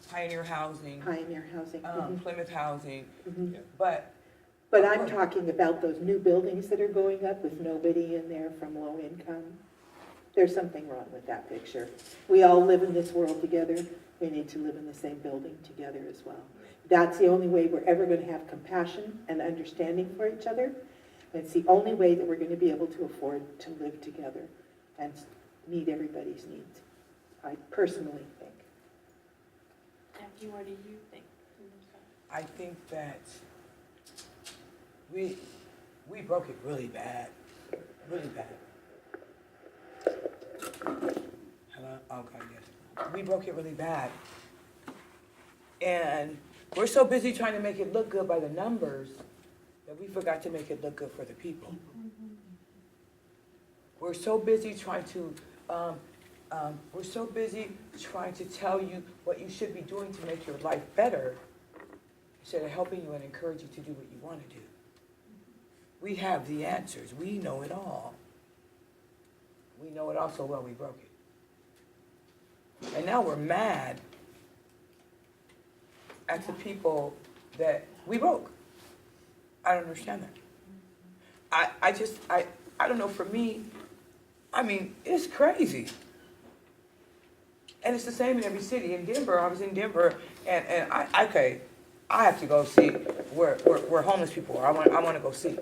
Pioneer Housing, Pioneer Housing. Plymouth Housing, Mhm. but But I'm talking about those new buildings that are going up with nobody in there from low income. There's something wrong with that picture. We all live in this world together. We need to live in the same building together as well. That's the only way we're ever going to have compassion and understanding for each other. And it's the only way that we're going to be able to afford to live together and meet everybody's needs. I personally think. Jackie, what do you think? I think that we broke it really bad, really bad. Hello? Oh, God, yes. We broke it really bad. And we're so busy trying to make it look good by the numbers that we forgot to make it look good for the people. We're so busy trying to tell you what you should be doing to make your life better instead of helping you and encourage you to do what you want to do. We have the answers. We know it all. We know it all so well we broke it. And now we're mad at the people that we broke. I don't understand that. I don't know, for me, I mean, it's crazy. And it's the same in every city. In Denver, I was in Denver, and I have to go see where homeless people are. I want to go see.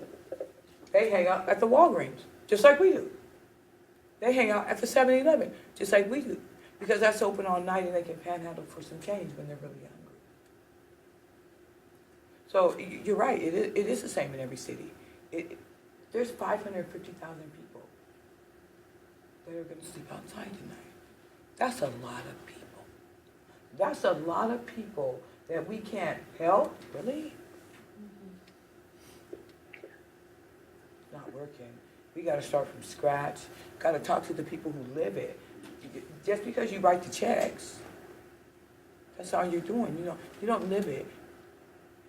They hang out at the Walgreens, just like we do. They hang out at the 7-Eleven, just like we do. Because that's open all night and they can panhandle for some change when they're really hungry. So you're right, it is the same in every city. There's 550,000 people that are going to sleep outside tonight. That's a lot of people. That's a lot of people that we can't help, really. It's not working. We got to start from scratch. Got to talk to the people who live it. Just because you write the checks, that's all you're doing. You don't live it.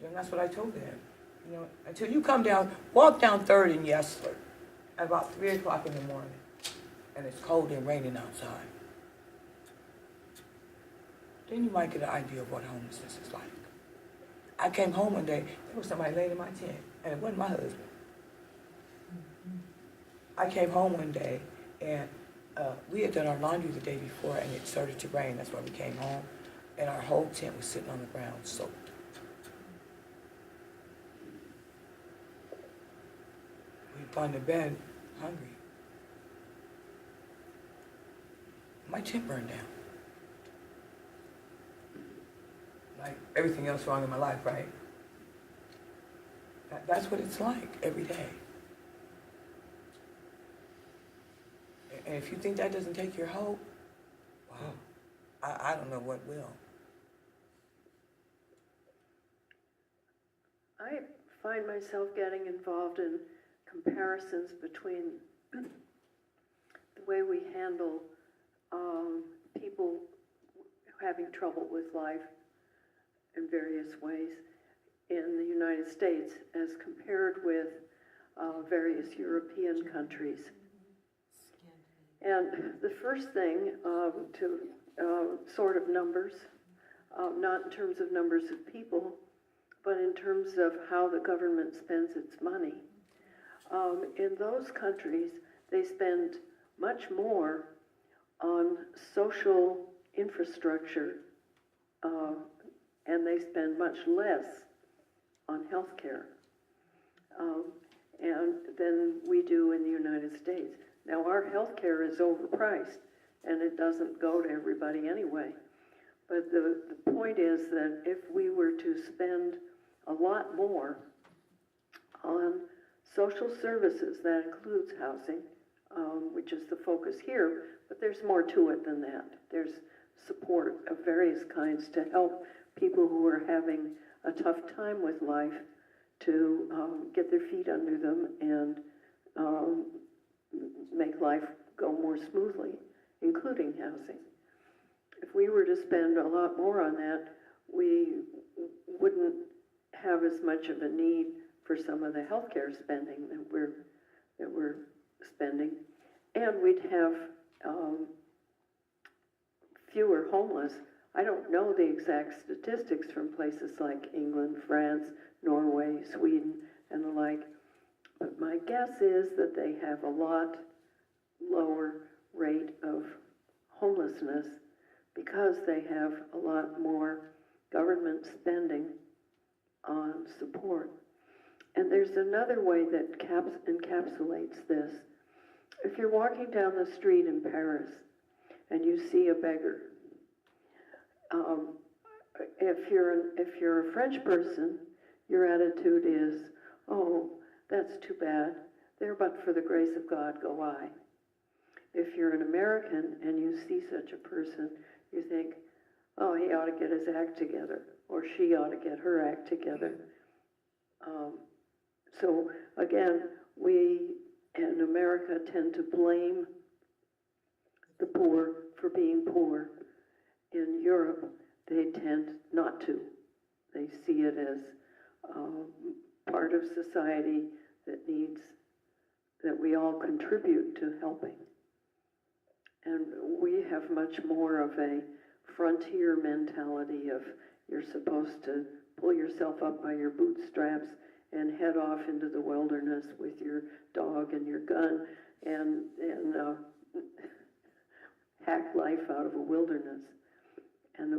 And that's what I told them. Until you come down, walk down 3rd and Yesler at about 3 o'clock in the morning, and it's cold and raining outside. Then you might get an idea of what homelessness is like. I came home one day, there was somebody laying in my tent, and it wasn't my husband. I came home one day, and we had done our laundry the day before, and it started to rain. That's why we came home, and our whole tent was sitting on the ground soaked. We'd gone to bed hungry. My tent burned down. Like everything else wrong in my life, right? That's what it's like every day. And if you think that doesn't take your hope, wow, I don't know what will. I find myself getting involved in comparisons between the way we handle people having trouble with life in various ways in the United States as compared with various European countries. And the first thing to sort of numbers, not in terms of numbers of people, but in terms of how the government spends its money. In those countries, they spend much more on social infrastructure, and they spend much less on health care and than we do in the United States. Now, our health care is overpriced, and it doesn't go to everybody anyway. But the point is that if we were to spend a lot more on social services, that includes housing, which is the focus here, but there's more to it than that. There's support of various kinds to help people who are having a tough time with life to get their feet under them and make life go more smoothly, including housing. If we were to spend a lot more on that, we wouldn't have as much of a need for some of the healthcare spending that we're spending, and we'd have fewer homeless. I don't know the exact statistics from places like England, France, Norway, Sweden, and the like, but my guess is that they have a lot lower rate of homelessness because they have a lot more government spending on support. And there's another way that encapsulates this. If you're walking down the street in Paris and you see a beggar, if you're a French person, your attitude is, oh, that's too bad. There but for the grace of God go I. If you're an American and you see such a person, you think, oh, he ought to get his act together, or she ought to get her act together. So again, we in America tend to blame the poor for being poor. In Europe, they tend not to. They see it as part of society that we all contribute to helping. And we have much more of a frontier mentality of you're supposed to pull yourself up by your bootstraps and head off into the wilderness with your dog and your gun and hack life out of a wilderness. And a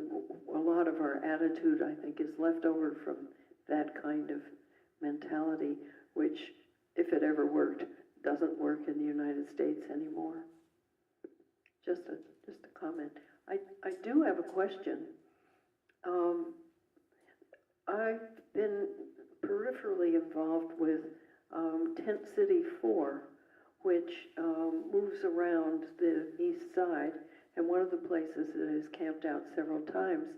lot of our attitude, I think, is left over from that kind of mentality, which, if it ever worked, doesn't work in the United States anymore. Just a comment. I do have a question. I've been peripherally involved with Tent City 4, which moves around the east side, and one of the places that has camped out several times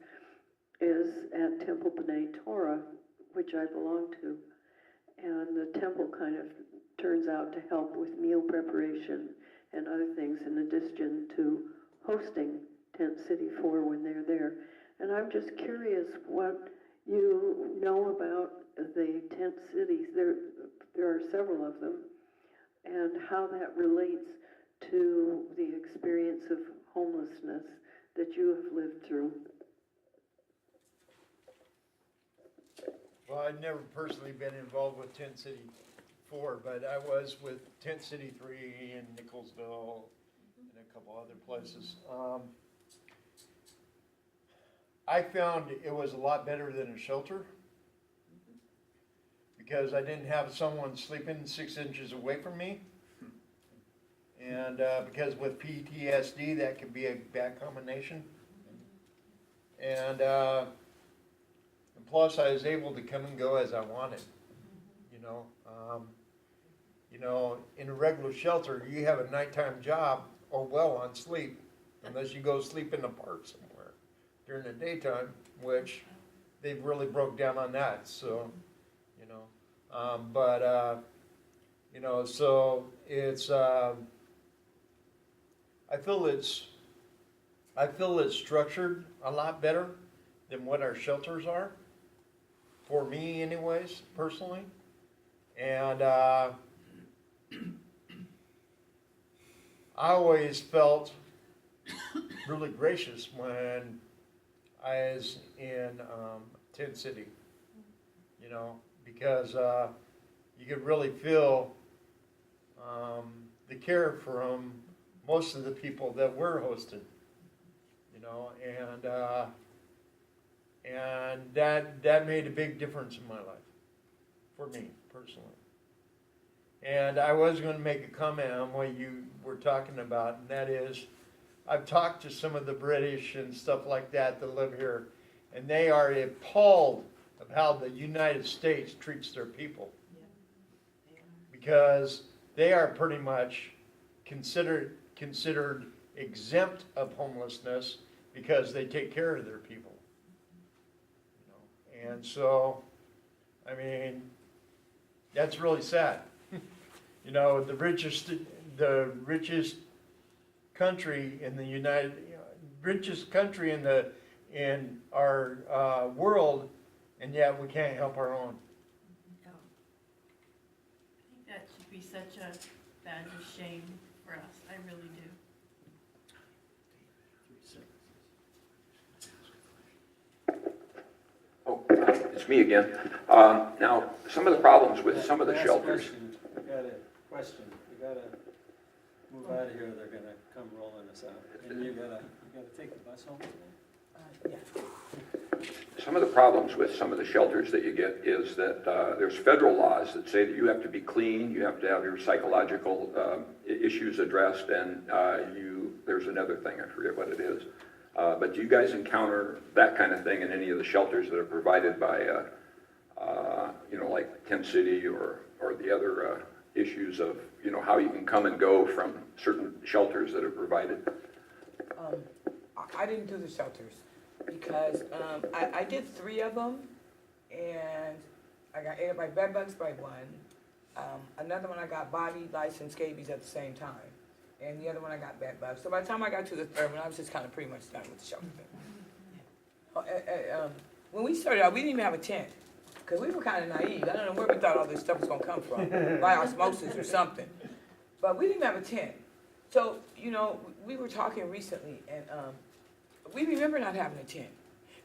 is at Temple B'nai Torah, which I belong to. And the temple kind of turns out to help with meal preparation and other things in addition to hosting Tent City 4 when they're there. And I'm just curious what you know about the tent cities. There are several of them, and how that relates to the experience of homelessness that you have lived through. Well, I've never personally been involved with Tent City 4, but I was with Tent City 3 in Nicholsville and a couple other places. I found it was a lot better than a shelter because I didn't have someone sleeping 6 inches away from me. And because with PTSD, that can be a bad combination. And plus, I was able to come and go as I wanted. In a regular shelter, you have a nighttime job or well on sleep, unless you go sleep in the park somewhere during the daytime, which they've really broke down on that. So, so it's. I feel it's structured a lot better than what our shelters are, for me anyways, personally. And I always felt really gracious when I was in Tent City, because you could really feel the care from most of the people that were hosted, and that made a big difference in my life, for me personally. And I was going to make a comment on what you were talking about, and that is, I've talked to some of the British and stuff like that live here, and they are appalled of how the United States treats their people. Yeah. Because they are pretty much considered exempt of homelessness because they take care of their people. And so, I mean, that's really sad. The richest country in the richest country in our world, and yet we can't help our own. No. I think that should be such a badge of shame for us. I really do. Oh, it's me again. Now, some of the problems with some of the Last shelters. question. I got a question. We gotta move out of here. They're gonna come rolling us out. And you gotta take the bus home today? Yeah. Some of the problems with some of the shelters that you get is that there's federal laws that say that you have to be clean, you have to have your psychological issues addressed, and there's another thing, I forget what it is. But do you guys encounter that kind of thing in any of the shelters that are provided by, like Tent City or the other issues of, how you can come and go from certain shelters that are provided? I didn't do the shelters because I did 3 of them, and I got ate by bed bugs by one. Another one I got body, lice, and scabies at the same time. And the other one I got bed bugs. So by the time I got to the 3rd one, I was just kind of pretty much done with the shelter thing. When we started out, we didn't even have a tent because we were kind of naive. I don't know where we thought all this stuff was going to come from, by osmosis or something. But we didn't have a tent. So, we were talking recently, and we remember not having a tent.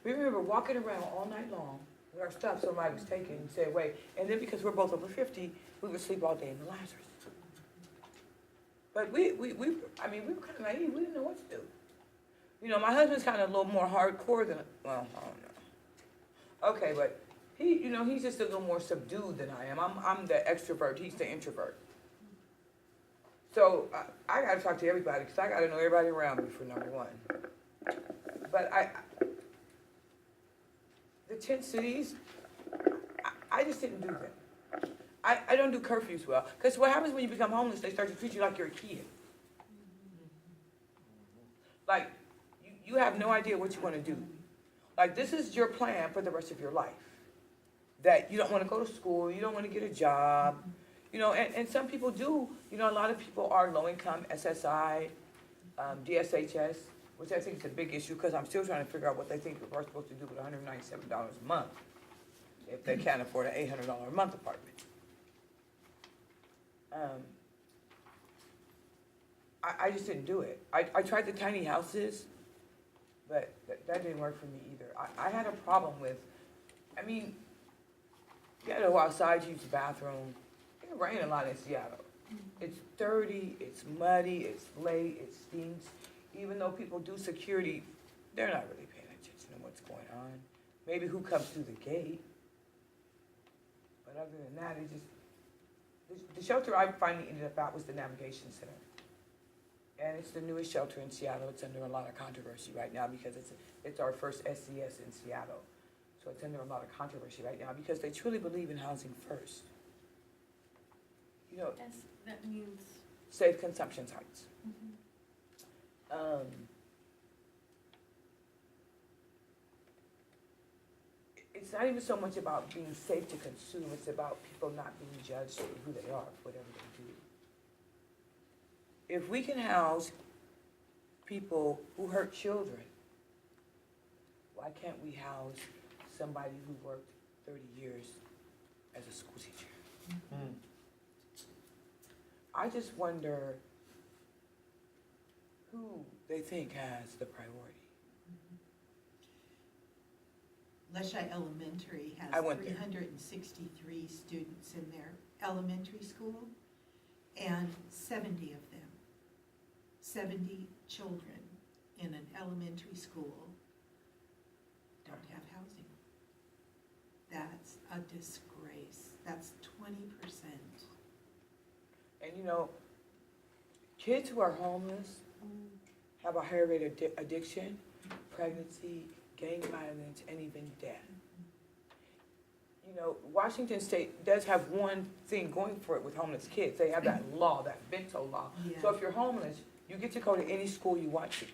We remember walking around all night long with our stuff somebody was taking and said, wait. And then because we're both over 50, we would sleep all day in the Lazarus. But we were kind of naive. We didn't know what to do. You know, my husband's kind of a little more hardcore than, well, I don't know. Okay, but he, you know, he's just a little more subdued than I am. I'm the extrovert, he's the introvert. So I gotta talk to everybody, because I gotta know everybody around me for number one. But the tent cities, I just didn't do them. I don't do curfews well, because what happens when you become homeless, they start to treat you like you're a kid. Like, you have no idea what you want to do. Like, this is your plan for the rest of your life. That you don't want to go to school, you don't want to get a job, you know, and some people do. You know, a lot of people are low income, SSI, DSHS, which I think is a big issue, because I'm still trying to figure out what they think we're supposed to do with $197 a month if they can't afford an $800 a month apartment. I just didn't do it. I tried the tiny houses, but that didn't work for me either. I had a problem with, I mean, you gotta go outside to use the bathroom. It rains a lot in Seattle. It's dirty, it's muddy, it's late, it stinks. Even though people do security, they're not really paying attention to what's going on. Maybe who comes through the gate. But other than that, it just, the shelter I finally ended up at was the Navigation Center. And it's the newest shelter in Seattle. It's under a lot of controversy right now because it's our first SCS in Seattle. So it's under a lot of controversy right now because they truly believe in housing first. You know, That means. safe consumption sites. It's not even so much about being safe to consume, it's about people not being judged for who they are, for whatever they do. If we can house people who hurt children, why can't we house somebody who worked 30 years as a school teacher? I just wonder who they think has the priority. Leschi Elementary has I went there. 363 students in their elementary school, and 70 of them, 70 children in an elementary school don't have housing. That's a disgrace. That's 20%. And you know, kids who are homeless have a higher rate of addiction, pregnancy, gang violence, and even death. You know, Washington State does have one thing going for it with homeless kids. They have that law, that Bento law. Yeah. So if you're homeless, you get to go to any school you want to.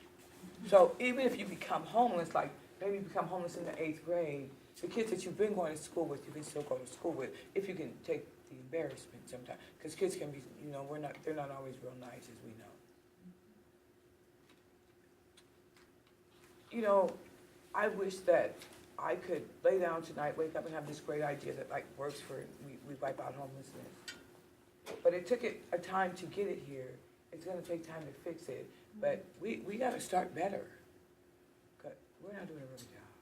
So even if you become homeless, like maybe you become homeless in the 8th grade, the kids that you've been going to school with, you can still go to school with if you can take the embarrassment sometimes. Because kids can be, you know, they're not always real nice, as we know. You know, I wish that I could lay down tonight, wake up and have this great idea that like works for, we wipe out homelessness. But it took a time to get it here. It's gonna take time to fix it. But we gotta start better. 'Cause we're not doing a really good job.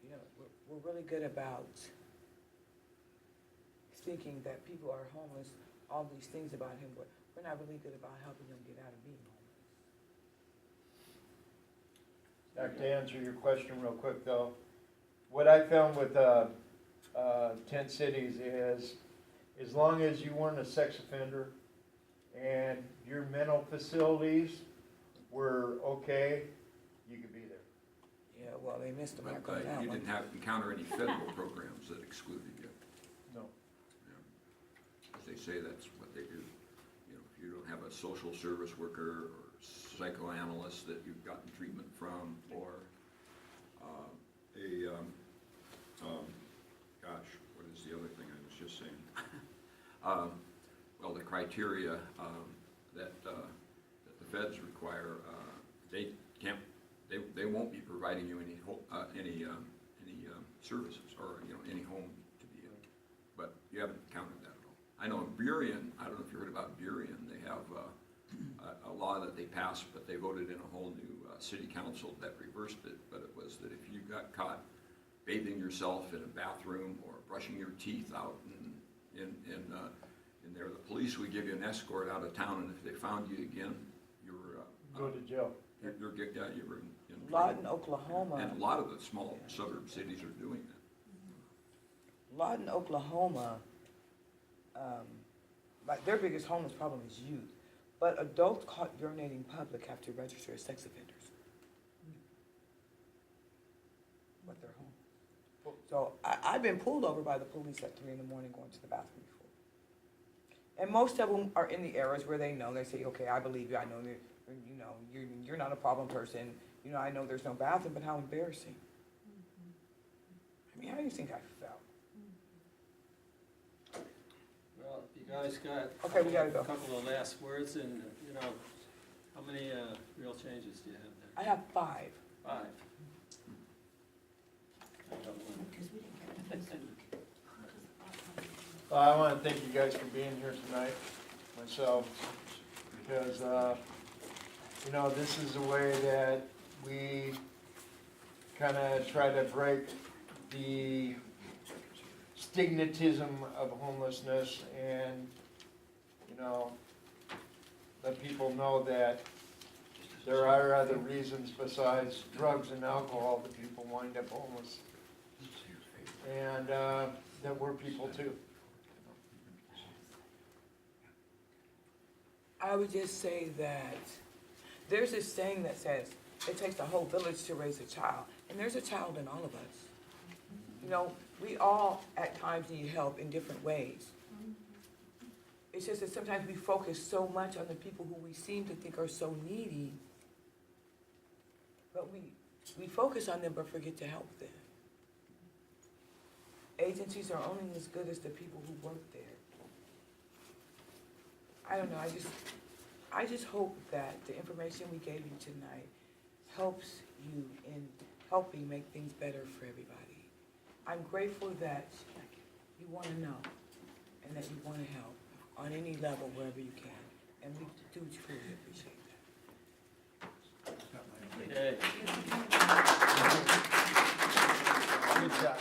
You know, we're really good about thinking that people are homeless, all these things about him, but we're not really good about helping them get out of being homeless. To answer your question real quick though, what I found with tent cities is, as long as you weren't a sex offender and your mental facilities were okay, you could be there. Yeah, well, they missed the mark on But that you one. didn't encounter any federal programs that excluded you. No. As they say, that's what they do. You know, if you don't have a social service worker or psychoanalyst that you've gotten treatment from, or gosh, what is the other thing I was just saying? Well, the criteria that the feds require, they can't, they won't be providing you any services or any home to be in. But you haven't encountered that at all. I know in Burien, I don't know if you heard about Burien, they have a law that they passed, but they voted in a whole new city council that reversed it. But it was that if you got caught bathing yourself in a bathroom or brushing your teeth out in there, the police would give you an escort out of town, and if they found you again, you were Go to Joe. They're getting out here in. Lawton, Oklahoma. And a lot of the small suburb cities are doing that. Lawton, Oklahoma, like their biggest homeless problem is youth. But adults caught urinating in public have to register as sex offenders. But they're home. So I've been pulled over by the police at 3 a.m. going to the bathroom before. And most of them are in the areas where they say, okay, I believe you, I know that, you know, you're not a problem person. You know, I know there's no bathroom, but how embarrassing. I mean, how do you think I felt? Well, you guys got Okay, we gotta go. a couple of last words, and, you know, how many real changes do you have there? I have 5. 5. I got one. Well, I want to thank you guys for being here tonight, myself, because, you know, this is a way that we kind of try to break the stigmatism of homelessness and, you know, let people know that there are other reasons besides drugs and alcohol that people wind up homeless. And that we're people too. I would just say that there's this saying that says, it takes a whole village to raise a child. And there's a child in all of us. You know, we all at times need help in different ways. It's just that sometimes we focus so much on the people who we seem to think are so needy, but we focus on them but forget to help them. Agencies are only as good as the people who work there. I don't know, I just hope that the information we gave you tonight helps you in helping make things better for everybody. I'm grateful that you want to know and that you want to help on any level wherever you can. And we do truly appreciate that. Okay. Good job.